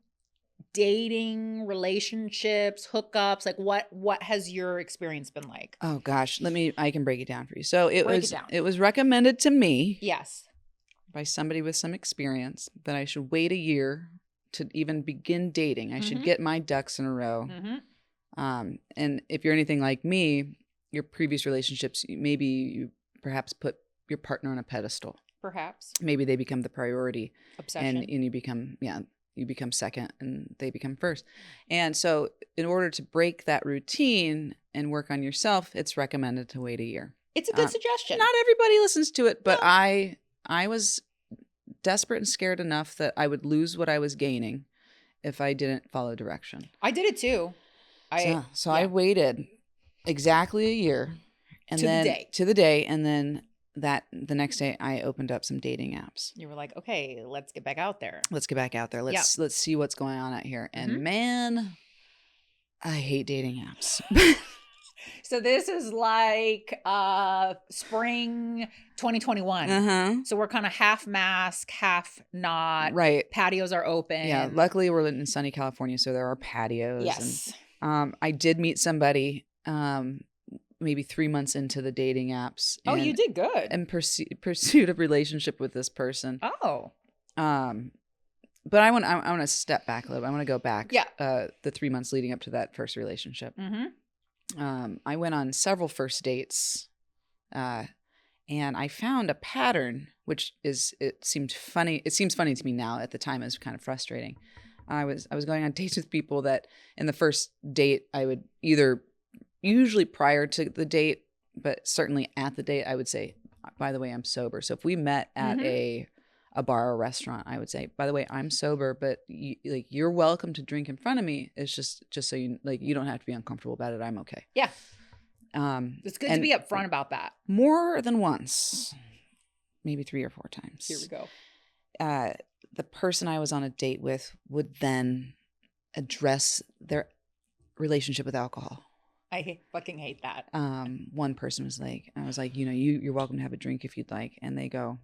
dating, relationships, hookups, like what has your experience been like? Oh gosh, I can break it down for you. So Break it down. it was recommended to me Yes. by somebody with some experience that I should wait a year to even begin dating. I should Mhm. get my ducks in a row. Mm-hmm. And if you're anything like me, your previous relationships, maybe you perhaps put your partner on a pedestal. Perhaps. Maybe they become the priority, Obsession. and you become second and they become first. And so in order to break that routine and work on yourself, it's recommended to wait a year. It's a good suggestion. Not everybody listens to it, but No. I was desperate and scared enough that I would lose what I was gaining if I didn't follow direction. I did it too. So I waited exactly a year, and To the then day. to the day, and then the next day I opened up some dating apps. You were like, okay, let's get back out there. Let's get back out there. Let's see what's going on out here. And Mhm. man, I hate dating apps. So this is like spring 2021. Uh-huh. So we're kind of half mask, half not. Right. Patios are open. Yeah. Luckily, we're in sunny California, so there are patios. Yes. And, I did meet somebody maybe 3 months into the dating apps. Oh, you did good. And pursued a relationship with this person. Oh. But I want to step back a little bit. I want to go back. Yeah. The 3 months leading up to that first relationship. Mm-hmm. I went on several first dates, and I found a pattern, which it seemed funny. It seems funny to me now. At the time, it was kind of frustrating. I was going on dates with people that in the first date I would usually prior to the date, but certainly at the date, I would say, by the way, I'm sober. So if we met at a bar or restaurant, I would say, by the way, I'm sober, but you're welcome to drink in front of me. It's just so you don't have to be uncomfortable about it. I'm okay. Yeah. It's good to be upfront about that. More than once, maybe 3 or 4 times. Here we go. The person I was on a date with would then address their relationship with alcohol. I fucking hate that. One person was like, I was like, you're welcome to have a drink if you'd like. And they go,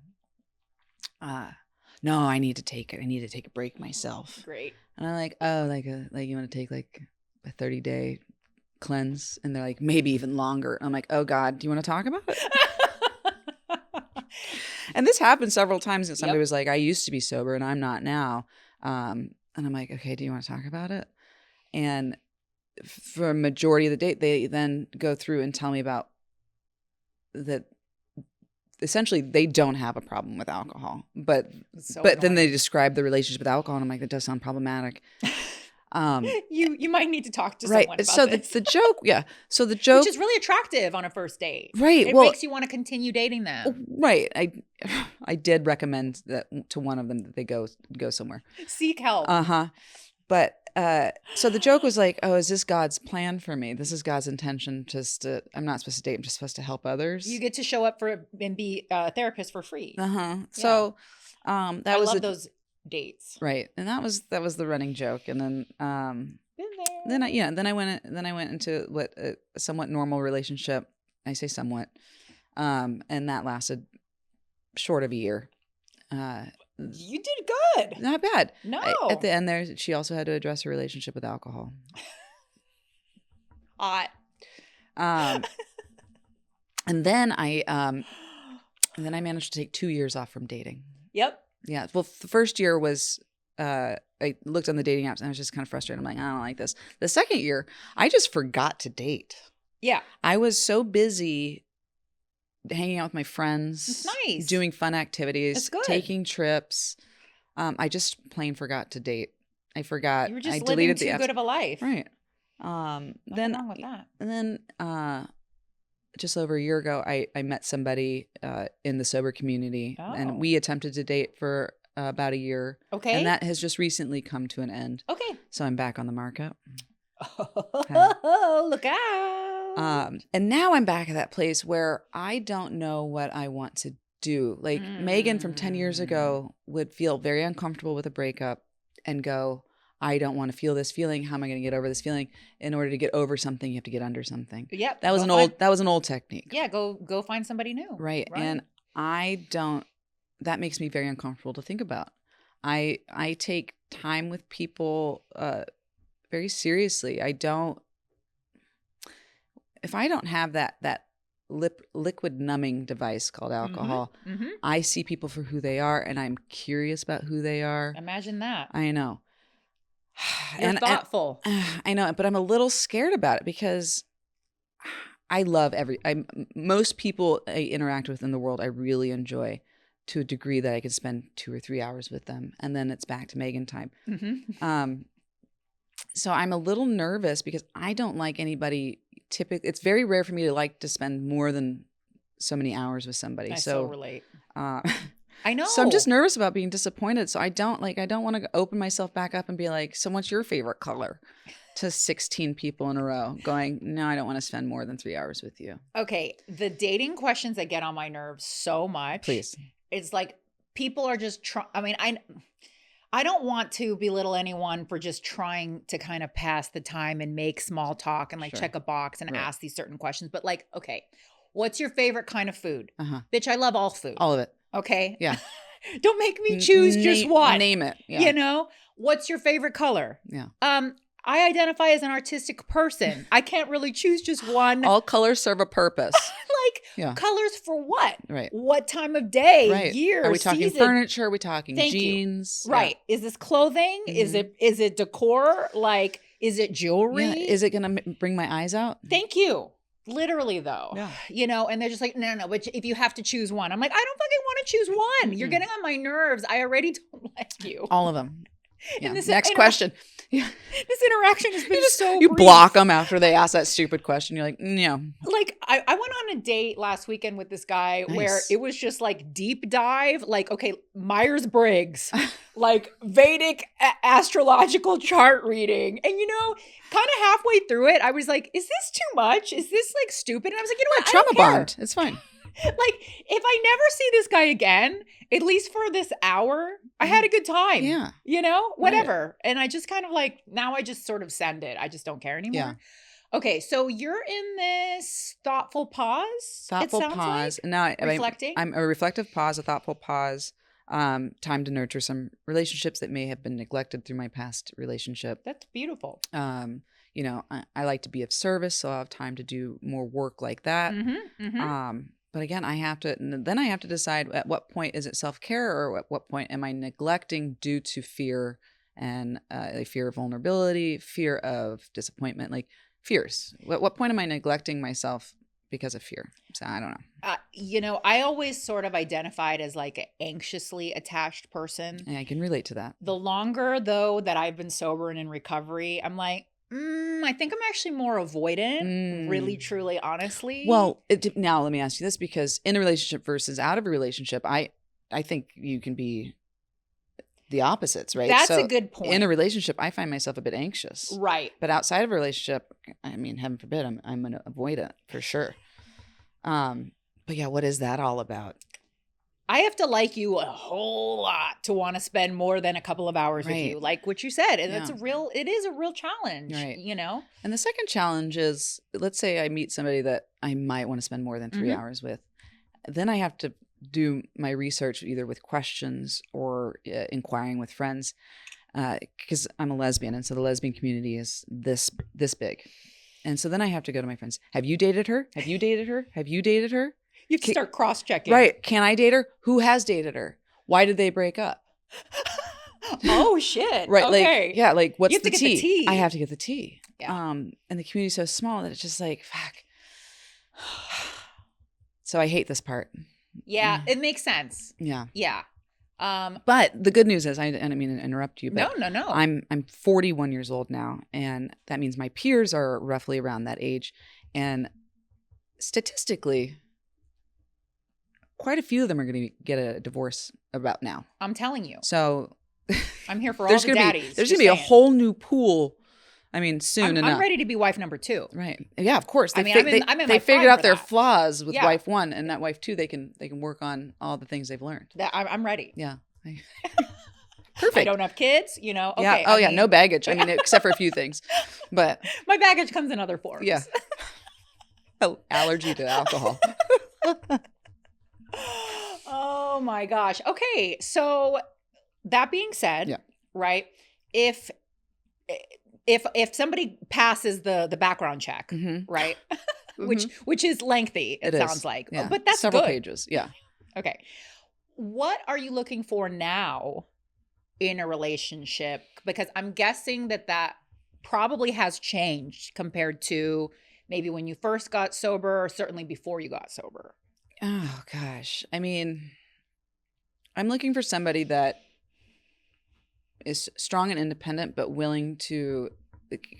no, I need to take it. I need to take a break myself. Great. And I'm like, oh, like you want to take like a 30-day cleanse? And they're like, maybe even longer. I'm like, oh God, do you want to talk about it? And this happened several times. And somebody was like, I used to be sober and I'm not now. And I'm like, okay, do you want to talk about it? And for a majority of the date, they then go through and tell me about that. Essentially, they don't have a problem with alcohol, but then they describe the relationship with alcohol, and I'm like, that does sound problematic. You might need to talk to someone about so this. the joke, so the joke, which is really attractive on a first date, right? It makes you want to continue dating them, right? I did recommend that to one of them that they go somewhere, seek help. But so the joke was like, oh, is this God's plan for me? This is God's intention. I'm not supposed to date. I'm just supposed to help others. You get to show up and be a therapist for free. So I love those dates. Right. And that was the running joke. And then then I went into what a somewhat normal relationship. I say somewhat. And that lasted short of a year. You did good. Not bad. No. At the end there, she also had to address her relationship with alcohol. Hot. And then I managed to take 2 years off from dating. Yep. Yeah. Well, the first year was I looked on the dating apps and I was just kind of frustrated. I'm like, I don't like this. The second year, I just forgot to date. Yeah. I was so busy hanging out with my friends. It's nice. Doing fun activities. It's good. Taking trips. I just plain forgot to date. I forgot. You were just I living deleted too the apps. good of a life. Right. Nothing wrong with that. And then just over a year ago, I met somebody in the sober community, and we attempted to date for about a year. Okay. And that has just recently come to an end. Okay. So I'm back on the market. Oh, look out. And now I'm back at that place where I don't know what I want to do. Like Megan from 10 years ago would feel very uncomfortable with a breakup and go, I don't want to feel this feeling. How am I going to get over this feeling? In order to get over something, you have to get under something. Yep. That was an old technique. Yeah. Go find somebody new. Right. And that makes me very uncomfortable to think about. I take time with people very seriously. If I don't have that liquid numbing device called alcohol, I see people for who they are, and I'm curious about who they are. Imagine that. I know. You're thoughtful. I know, but I'm a little scared about it because I love most people I interact with in the world. I really enjoy to a degree that I could spend 2 or 3 hours with them, and then it's back to Megan time. So I'm a little nervous because I don't like anybody. Typically, it's very rare for me to like to spend more than so many hours with somebody. I so relate. I know. So I'm just nervous about being disappointed. So I don't want to open myself back up and be like, so what's your favorite color? To 16 people in a row going, no, I don't want to spend more than 3 hours with you. Okay. The dating questions that get on my nerves so much. Please. It's like people are just I don't want to belittle anyone for just trying to kind of pass the time and make small talk and like check a box and ask these certain questions. But like, okay, what's your favorite kind of food? Bitch, I love all food. All of it. Okay. Yeah. Don't make me choose just one. Name it. Yeah. You know, what's your favorite color? Yeah. I identify as an artistic person. I can't really choose just one. All colors serve a purpose. Colors for what? Right. What time of day, year, Are we talking season? furniture? Are we talking Thank jeans? You. Right. Is this clothing? Is it decor? Like, is it jewelry? Yeah. Is it going to bring my eyes out? Thank you. Literally though, yeah. You know, and they're just like, no, but if you have to choose one, I'm like, I don't fucking want to choose one. You're getting on my nerves. I already don't like you. All of them. Yeah. This Next question. Yeah. This interaction has been so You brief. block them after they ask that stupid question. You're like, no. Like I went on a date last weekend with this guy where it was just like deep dive, like, okay, Myers-Briggs, like Vedic astrological chart reading. And you know, kind of halfway through it, I was like, is this too much? Is this like stupid? And I was like, you know what? Trauma I don't care. bond. It's fine. Like, if I never see this guy again, at least for this hour, I had a good time. Yeah. You know, whatever. Right. And I just kind of like, now I just sort of send it. I just don't care anymore. Yeah. Okay. So you're in this thoughtful pause. Thoughtful pause. Like? Now, reflecting. I'm a reflective pause, a thoughtful pause. Time to nurture some relationships that may have been neglected through my past relationship. That's beautiful. You know, I like to be of service, so I'll have time to do more work like that. But again, I have to decide at what point is it self-care or at what point am I neglecting due to fear and fear of vulnerability, fear of disappointment, like fears. What point am I neglecting myself because of fear? So I don't know. You know, I always sort of identified as like an anxiously attached person. And I can relate to that. The longer though that I've been sober and in recovery, I'm like, I think I'm actually more avoidant, really, truly, honestly. Well, now let me ask you this, because in a relationship versus out of a relationship, I think you can be the opposites, right? That's a good point. In a relationship, I find myself a bit anxious. Right. But outside of a relationship, I mean, heaven forbid, I'm an avoidant for sure. But yeah, what is that all about? I have to like you a whole lot to want to spend more than a couple of hours with you, like what you said. And it is a real challenge, you know? And the second challenge is, let's say I meet somebody that I might want to spend more than 3 hours with. Then I have to do my research either with questions or inquiring with friends, because I'm a lesbian. And so the lesbian community is this big. And so then I have to go to my friends. Have you dated her? Have you dated her? Have you dated her? You can start cross-checking. Right. Can I date her? Who has dated her? Why did they break up? Oh, shit. Right. Okay. Like, yeah. Like, what's the tea? The tea? I have to get the tea. Yeah. And the community's so small that it's just like, fuck. So I hate this part. Yeah. It makes sense. Yeah. Yeah. But the good news is, I didn't mean to interrupt you, but no. I'm 41 years old now, and that means my peers are roughly around that age. And statistically, quite a few of them are going to get a divorce about now. I'm telling you. So I'm here for all the daddies. There's going to be a whole new pool. I mean, soon enough. I'm ready to be wife number 2. Right. Yeah, of course. I'm in they figured out their flaws with Yeah. wife 1, and that wife 2, they can work on all the things they've learned. I'm ready. Yeah. Perfect. I don't have kids, you know. Okay. Yeah. Oh, yeah. No baggage. I mean, except for a few things, but my baggage comes in other forms. yeah. Allergy to alcohol. Oh my gosh. Okay. So that being said, Yeah. right? If somebody passes the background check, Mhm. right? Mhm. which is lengthy, it It sounds is. like. Yeah. But that's several good. pages. Yeah. Okay. What are you looking for now in a relationship? Because I'm guessing that probably has changed compared to maybe when you first got sober, or certainly before you got sober. Oh gosh. I mean, I'm looking for somebody that is strong and independent, but willing to.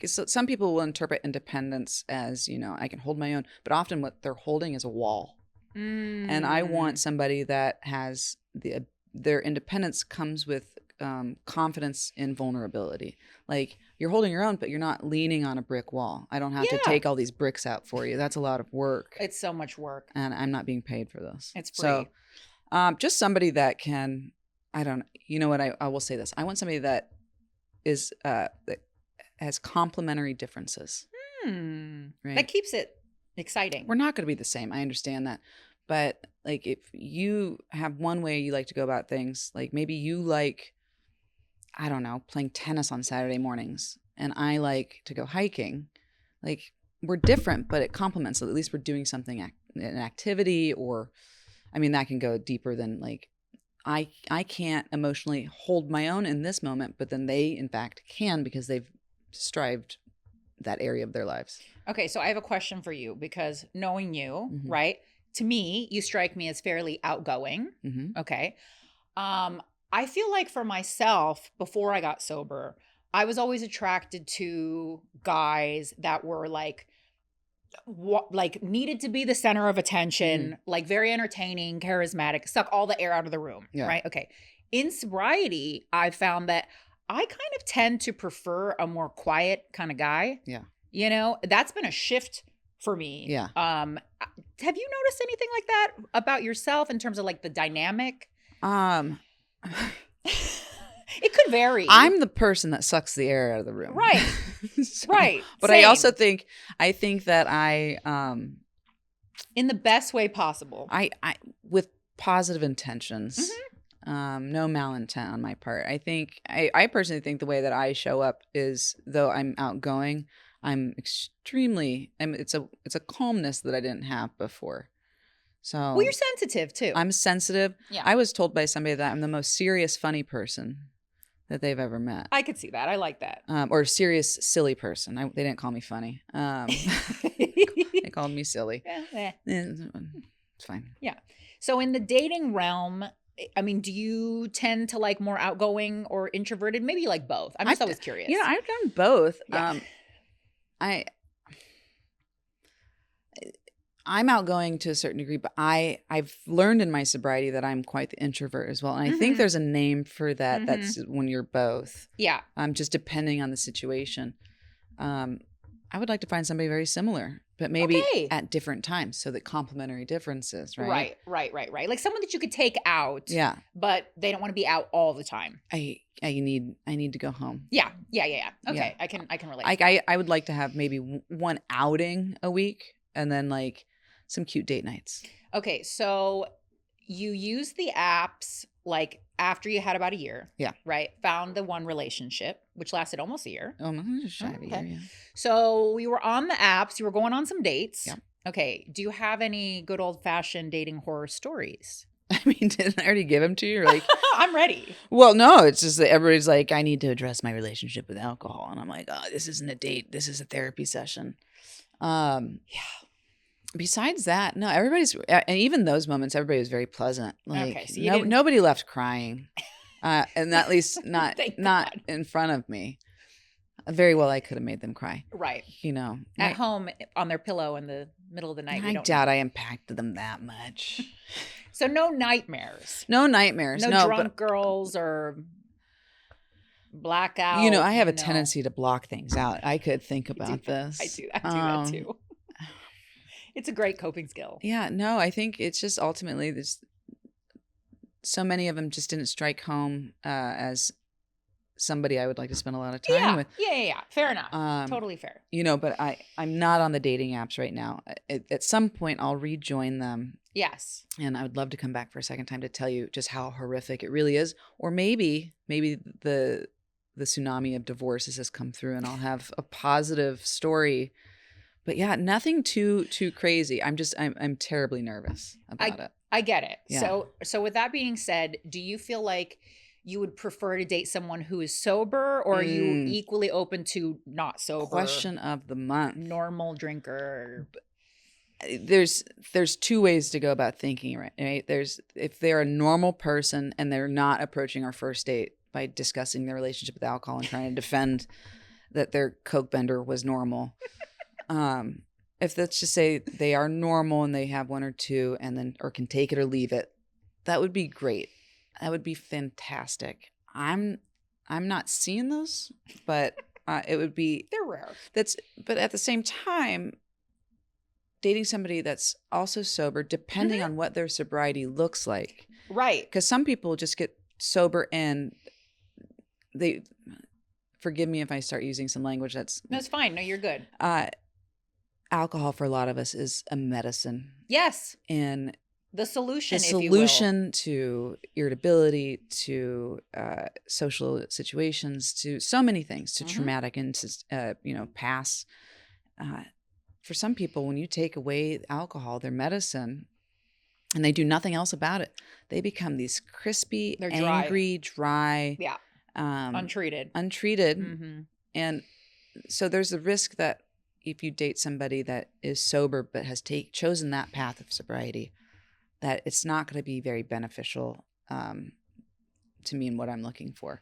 So some people will interpret independence as, I can hold my own, but often what they're holding is a wall. And I want somebody that has their independence comes with confidence in vulnerability. Like, you're holding your own, but you're not leaning on a brick wall. I don't have to take all these bricks out for you. That's a lot of work. It's so much work. And I'm not being paid for this. It's free. So just somebody that can, you know what, I will say this. I want somebody that is, that has complementary differences. Right? That keeps it exciting. We're not going to be the same. I understand that. But like, if you have one way you like to go about things, like maybe you like, I don't know, playing tennis on Saturday mornings, and I like to go hiking. Like, we're different, but it complements. So at least we're doing something, an activity, or, I mean, that can go deeper than like, I can't emotionally hold my own in this moment, but then they in fact can, because they've strived that area of their lives. Okay, so I have a question for you, because knowing you, Mhm. right? To me, you strike me as fairly outgoing. Mm-hmm. Okay. I feel like for myself, before I got sober, I was always attracted to guys that were like needed to be the center of attention, like very entertaining, charismatic, suck all the air out of the room. Yeah. Right. Okay. In sobriety, I found that I kind of tend to prefer a more quiet kind of guy. Yeah. You know, that's been a shift for me. Yeah. Have you noticed anything like that about yourself in terms of like the dynamic? It could vary. I'm the person that sucks the air out of the room. Right. So, Right. But Same. I also think that I in the best way possible. I with positive intentions. Mm-hmm. No malintent on my part. I think I personally think the way that I show up is, though I'm outgoing, I'm extremely, it's a calmness that I didn't have before. So, well, you're sensitive too. I'm sensitive. Yeah. I was told by somebody that I'm the most serious, funny person that they've ever met. I could see that. I like that. Or serious, silly person. They didn't call me funny. They called me silly. Yeah. It's fine. Yeah. So in the dating realm, I mean, do you tend to like more outgoing or introverted? Maybe you like both. I'm just always curious. You know, I've done both. Yeah. I'm outgoing to a certain degree, but I've learned in my sobriety that I'm quite the introvert as well. And I think there's a name for that. Mhm. That's when you're both. Yeah. Just depending on the situation. I would like to find somebody very similar, but maybe at different times, so that complementary differences, right? Right. Like someone that you could take out. Yeah. But they don't want to be out all the time. I need to go home. Yeah. Okay. Yeah. I can relate. I would like to have maybe one outing a week, and then like some cute date nights. Okay, so you use the apps like after you had about a year. Yeah. Right? Found the one relationship, which lasted almost a year. Shy of a year, yeah. So you were on the apps, you were going on some dates. Yeah. Okay. Do you have any good old-fashioned dating horror stories? I mean, didn't I already give them to you? Or like, I'm ready. Well, no, it's just that everybody's like, I need to address my relationship with alcohol. And I'm like, oh, this isn't a date. This is a therapy session. Yeah. Besides that, no, and even those moments, everybody was very pleasant. Like, okay, so nobody left crying. And at least not in front of me. Very well, I could have made them cry. Right. You know. At home on their pillow in the middle of the night. I doubt I impacted them that much. So no nightmares. No nightmares. No drunk girls or blackout. You know, I have a tendency to block things out. I could think about this. I do that too. It's a great coping skill. Yeah, no, I think it's just ultimately so many of them just didn't strike home as somebody I would like to spend a lot of time Yeah. with. Yeah. Fair enough. Totally fair. But I'm not on the dating apps right now. At some point, I'll rejoin them. Yes. And I would love to come back for a second time to tell you just how horrific it really is. Or maybe the tsunami of divorces has come through and I'll have a positive story. But yeah, nothing too crazy. I'm terribly nervous about it. I get it. Yeah. So with that being said, do you feel like you would prefer to date someone who is sober, or are you equally open to not sober? Question of the month. Normal drinker. There's two ways to go about thinking, right? If they're a normal person and they're not approaching our first date by discussing their relationship with alcohol and trying to defend that their Coke bender was normal. If let's just say they are normal and they have one or two and then or can take it or leave it, that would be great. That would be fantastic. I'm not seeing those, but it would be they're rare. But at the same time, dating somebody that's also sober, depending on what their sobriety looks like. Right. Because some people just get sober and they, forgive me if I start using some language that's fine. No, you're good. Alcohol for a lot of us is a medicine. Yes. And the solution, if you will, to irritability, to social situations, to so many things, to traumatic and past. For some people, when you take away alcohol, their medicine, and they do nothing else about it, they become these crispy, angry, dry. Yeah. Untreated. Mm-hmm. And so there's a risk that if you date somebody that is sober but has chosen that path of sobriety, that it's not going to be very beneficial to me and what I'm looking for.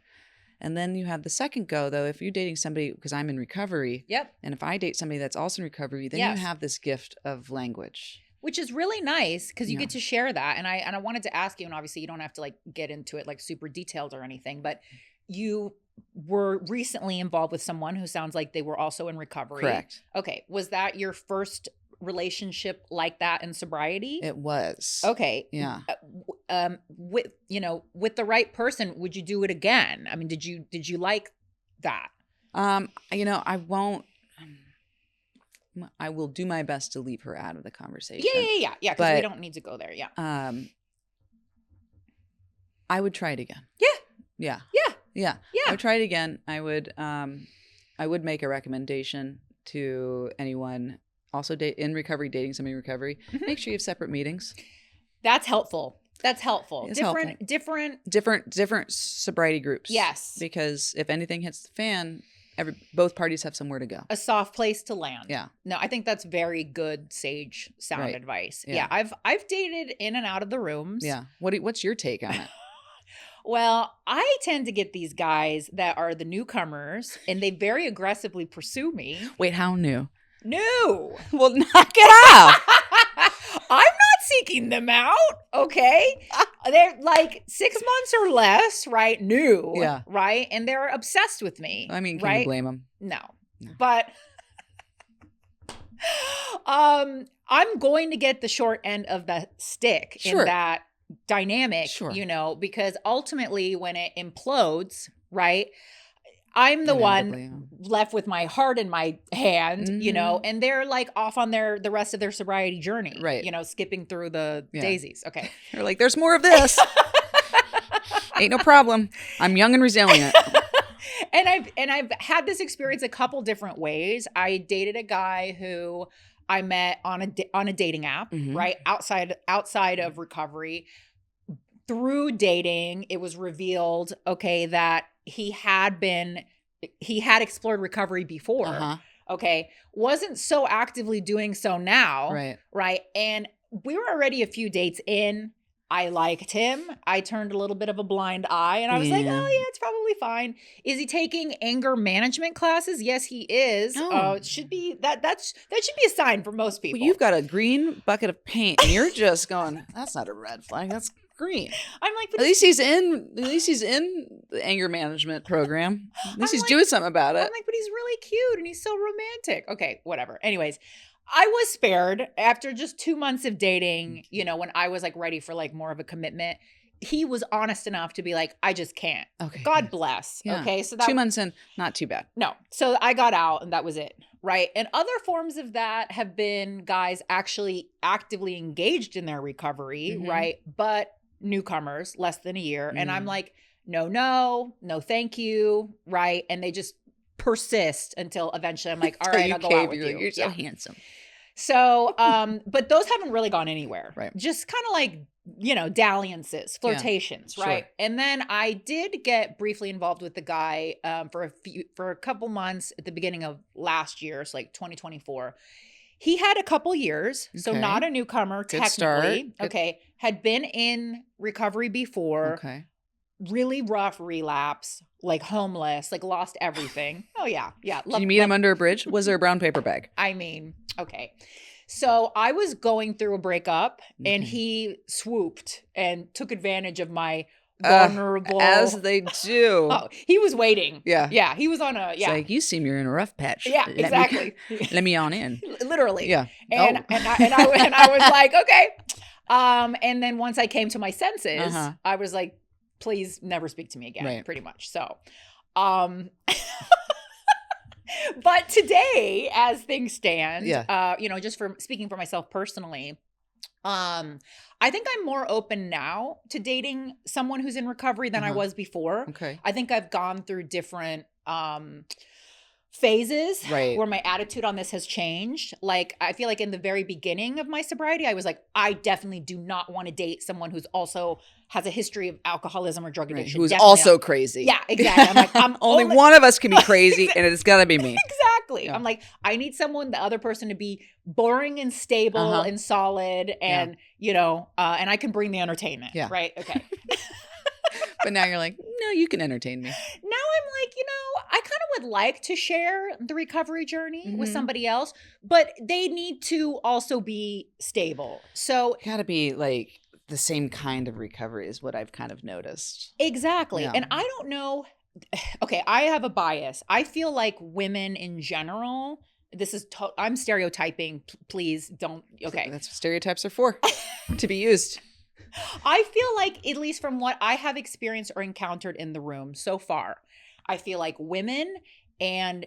And then you have the second go, though, if you're dating somebody, because I'm in recovery. Yep. And if I date somebody that's also in recovery, then you have this gift of language. Which is really nice because you get to share that. And I wanted to ask you, and obviously you don't have to like get into it like super detailed or anything, but you were recently involved with someone who sounds like they were also in recovery. Correct. Okay. Was that your first relationship like that in sobriety? It was. Okay. Yeah. With the right person, would you do it again? I mean, did you like that? I won't. I will do my best to leave her out of the conversation. Yeah. Because we don't need to go there. Yeah. I would try it again. Yeah. I would try it again. I would make a recommendation to anyone also in recovery, dating somebody in recovery. Make sure you have separate meetings. That's helpful. It's different sobriety groups. Yes. Because if anything hits the fan, both parties have somewhere to go. A soft place to land. Yeah. No, I think that's very good, sage, sound advice. Yeah. I've dated in and out of the rooms. Yeah. What's your take on it? Well, I tend to get these guys that are the newcomers, and they very aggressively pursue me. Wait, how new? New. Well, knock it out. I'm not seeking them out, okay? They're like 6 months or less, right? New, yeah, right? And they're obsessed with me. I mean, can you blame them? No. But I'm going to get the short end of the stick in that dynamic, because ultimately when it implodes, right? I'm the one left with my heart in my hand, and they're like off on the rest of their sobriety journey, right? Skipping through the daisies. Okay. They're like, there's more of this. Ain't no problem. I'm young and resilient. And I've had this experience a couple different ways. I dated a guy who I met on a dating app, right? Outside of recovery. Through dating, it was revealed, that he had explored recovery before. Okay. Wasn't so actively doing so now. Right. And we were already a few dates in. I liked him. I turned a little bit of a blind eye and I was like, oh yeah, it's probably fine. Is he taking anger management classes? Yes, he is. It should be that should be a sign for most people. Well, you've got a green bucket of paint and you're just going, that's not a red flag. That's green. I'm like, at least he's in the anger management program. At least he's doing something about it. I'm like, but he's really cute and he's so romantic. Okay, whatever. Anyways, I was spared after just 2 months of dating, when I was like ready for like more of a commitment. he was honest enough to be like, I just can't. Okay. God bless. Yeah. Okay. So that 2 months in, not too bad. No. So I got out and that was it. Right. And other forms of that have been guys actually actively engaged in their recovery. Mhm. Right. But newcomers, less than a year. And I'm Mm. like, no, thank you. Right. And they just persist until eventually I'm like, all right, I'll go out with you. You're so handsome. So, but those haven't really gone anywhere. Right. Just kind of like, dalliances, flirtations, sure. right? And then I did get briefly involved with the guy for a couple months at the beginning of last year, so like 2024. He had a couple years, so Okay. not a newcomer Good start. technically. Good. Okay, had been in recovery before. Okay. Really rough relapse, like homeless, like lost everything. Oh yeah. Did you meet him under a bridge? Was there a brown paper bag? I mean, okay. So I was going through a breakup and Okay. he swooped and took advantage of my vulnerable. As they do. Oh, he was waiting. Yeah. Yeah. He was on a, It's like, you seem you're in a rough patch. Yeah, Let me- exactly. let me on in. Literally. Yeah. And, Oh. and I was like, okay. And then once I came to my senses, Uh-huh. I was like, please never speak to me again, Right. pretty much. So, but today, as things stand, Yeah. just for speaking for myself personally, I think I'm more open now to dating someone who's in recovery than I Uh-huh. was before. Okay. I think I've gone through different phases Right. where my attitude on this has changed. Like, I feel like in the very beginning of my sobriety, I was like, I definitely do not want to date someone who's also has a history of alcoholism or drug Right. addiction. Who's Definitely also not. crazy. Yeah, exactly. I'm like, I'm only one of us can be crazy, and it's got to be me. Exactly. Yeah. I'm like, I need the other person to be boring and stable Uh-huh. and solid and, and I can bring the entertainment. Yeah. Right. Okay. But now you're like, no, you can entertain me. Now I'm like, I kind of would like to share the recovery journey with Mhm. somebody else, but they need to also be stable. So Got to be like the same kind of recovery is what I've kind of noticed. exactly. Yeah. And I don't know. Okay. I have a bias. I feel like women in general, I'm stereotyping. Please don't. Okay. That's what stereotypes are for, to be used. I feel like, at least from what I have experienced or encountered in the room so far, I feel like women and,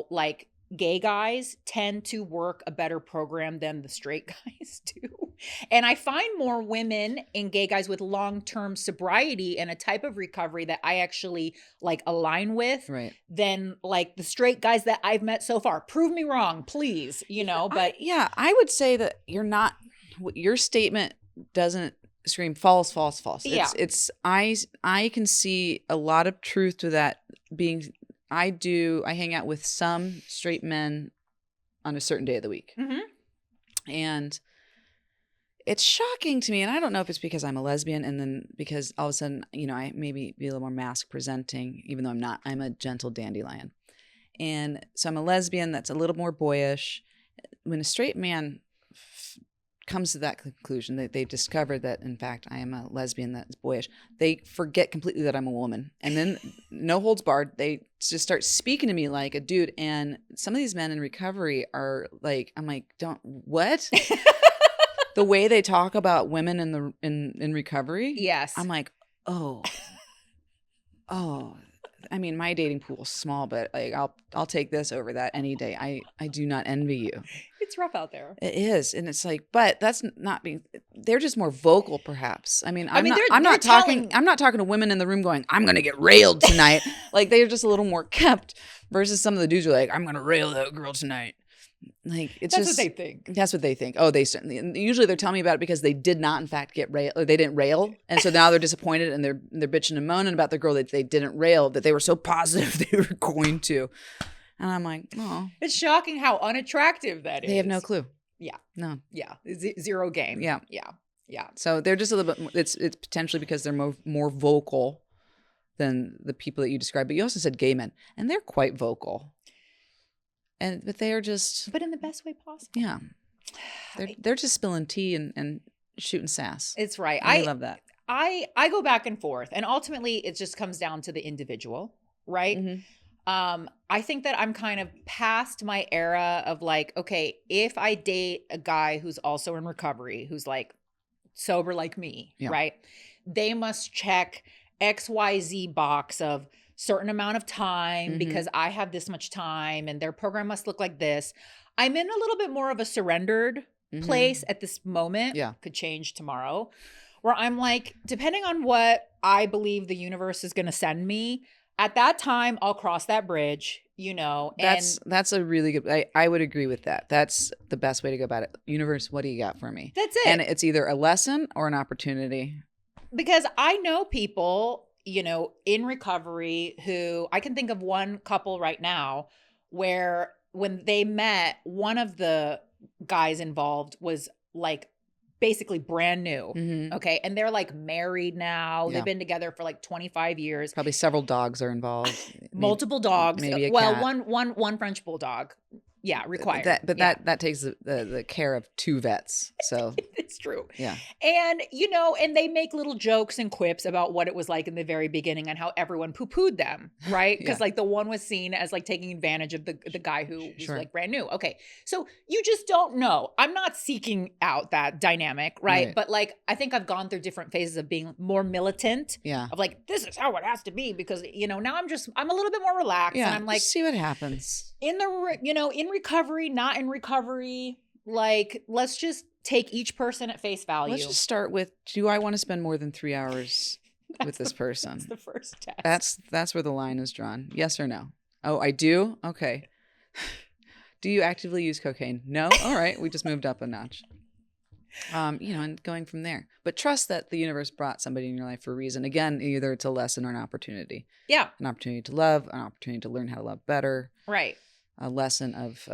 like gay guys tend to work a better program than the straight guys do. And I find more women and gay guys with long-term sobriety and a type of recovery that I actually like align with Right. than like the straight guys that I've met so far. Prove me wrong, please, but I would say that your statement doesn't scream false. Yeah. I can see a lot of truth to that being. I hang out with some straight men on a certain day of the week. Mhm. And it's shocking to me, and I don't know if it's because I'm a lesbian and then because all of a sudden, I maybe be a little more mask presenting, even though I'm not. I'm a gentle dandelion. And so I'm a lesbian that's a little more boyish. When a straight man comes to that conclusion, that they've discovered that, in fact, I am a lesbian that's boyish, they forget completely that I'm a woman. And then, no holds barred, they just start speaking to me like a dude. And some of these men in recovery are like, I'm like, what? The way they talk about women in recovery, yes. I'm like, oh. I mean, my dating pool's small, but like I'll take this over that any day. I do not envy you. It's rough out there. It is, and it's like, but that's not being. They're just more vocal, perhaps. I mean, I'm they're not talking to women in the room going, "I'm gonna get railed tonight." Like they're just a little more kept versus some of the dudes who are like, "I'm gonna rail that girl tonight." Like it's That's just what they think. That's what they think. Oh, they certainly. And usually they're telling me about it because they did not, in fact, get rail. Or they didn't rail, and so now they're disappointed and they're bitching and moaning about the girl that they didn't rail, that they were so positive they were going to. And I'm like, oh, It's shocking how unattractive that is. they have no clue. Yeah. No. Yeah. Zero game. Yeah. Yeah. Yeah. So they're just a little bit. It's potentially because they're more vocal than the people that you described. But you also said gay men, and they're quite vocal. But they are just, But in the best way possible. yeah, they're just spilling tea and shooting sass. It's right. I love that. I go back and forth, and ultimately it just comes down to the individual, right? Mm-hmm. I think that I'm kind of past my era of like, okay, if I date a guy who's also in recovery, who's like sober like me, Yeah. right? they must check XYZ box of certain amount of time because I have this much time and their program must look like this. I'm in a little bit more of a surrendered place at this moment. Yeah. Could change tomorrow, where I'm like, depending on what I believe the universe is going to send me, at that time, I'll cross that bridge, you know. And That's a really good, I would agree with that. That's the best way to go about it. Universe, what do you got for me? that's it. And it's either a lesson or an opportunity. Because I know people, you know, in recovery who, I can think of one couple right now where when they met, one of the guys involved was like basically brand new. Okay. And they're like married now. Yeah. They've been together for like 25 years. Probably several dogs are involved. Multiple dogs. maybe a well, cat. one French bulldog. Yeah, required. That takes the care of 2 vets. So it's true. yeah. And, you know, and they make little jokes and quips about what it was like in the very beginning and how everyone poo-pooed them, right? Because like the one was seen as like taking advantage of the guy who was like brand new. Okay. So you just don't know. I'm not seeking out that dynamic, right? But like, I think I've gone through different phases of being more militant. Yeah. Of like, this is how it has to be because, you know, now I'm a little bit more relaxed. Yeah. And I'm like, see what happens. in recovery, not in recovery, like, let's just take each person at face value. Let's just start with, do I want to spend more than 3 hours with this person? That's the first test. That's where the line is drawn. Yes or no? Oh, I do? Okay. Do you actively use cocaine? No? All right. We just moved up a notch. You know, and going from there. But trust that the universe brought somebody in your life for a reason. Again, either it's a lesson or an opportunity. Yeah. An opportunity to love, an opportunity to learn how to love better. Right. A lesson of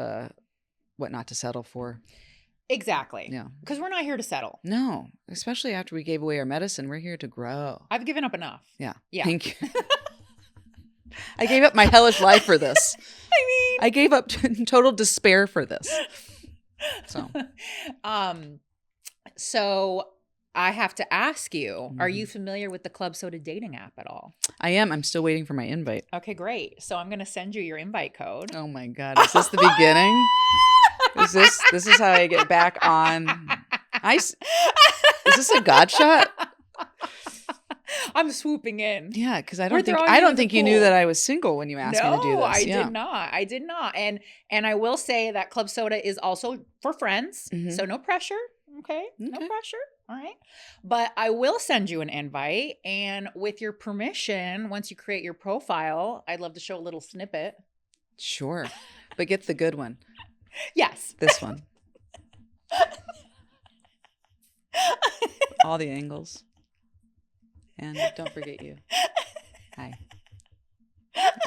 what not to settle for. Exactly. Yeah. Because we're not here to settle. No, especially after we gave away our medicine. We're here to grow. I've given up enough. Yeah. Yeah. Thank you. I gave up my hellish life for this. I mean, I gave up total despair for this. So I have to ask you, are you familiar with the Club Soda dating app at all? I am. I'm still waiting for my invite. Okay, great. So I'm going to send you your invite code. Oh my God. Is this the beginning? This is how I get back on ice? Is this a God shot? I'm swooping in. Yeah, because I We're don't think you knew pool. that I was single when you asked me to do this. No, I did not. And I will say that Club Soda is also for friends. So no pressure. Okay. No pressure. All right. But I will send you an invite. And with your permission, once you create your profile, I'd love to show a little snippet. Sure. But get the good one. Yes. This one. All the angles. And don't forget you. Hi.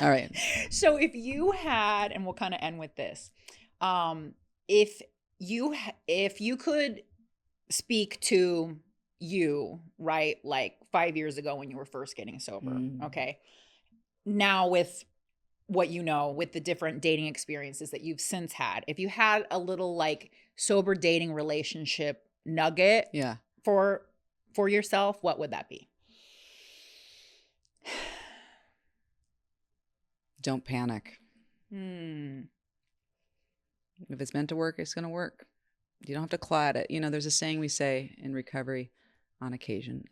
All right. So if you had, and we'll kind of end with this, if you could speak to you, right, like 5 years ago when you were first getting sober, okay, now with what you know, with the different dating experiences that you've since had, if you had a little like sober dating relationship nugget for yourself, what would that be? Don't panic. If it's meant to work, it's going to work. You don't have to claw at it. You know, there's a saying we say in recovery on occasion.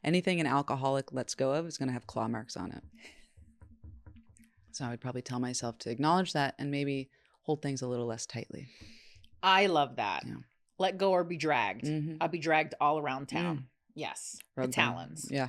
Anything an alcoholic lets go of is going to have claw marks on it. So I would probably tell myself to acknowledge that and maybe hold things a little less tightly. I love that. Let go or be dragged. Mm-hmm. I'll be dragged all around town. Yes. Rug the talons. Yeah.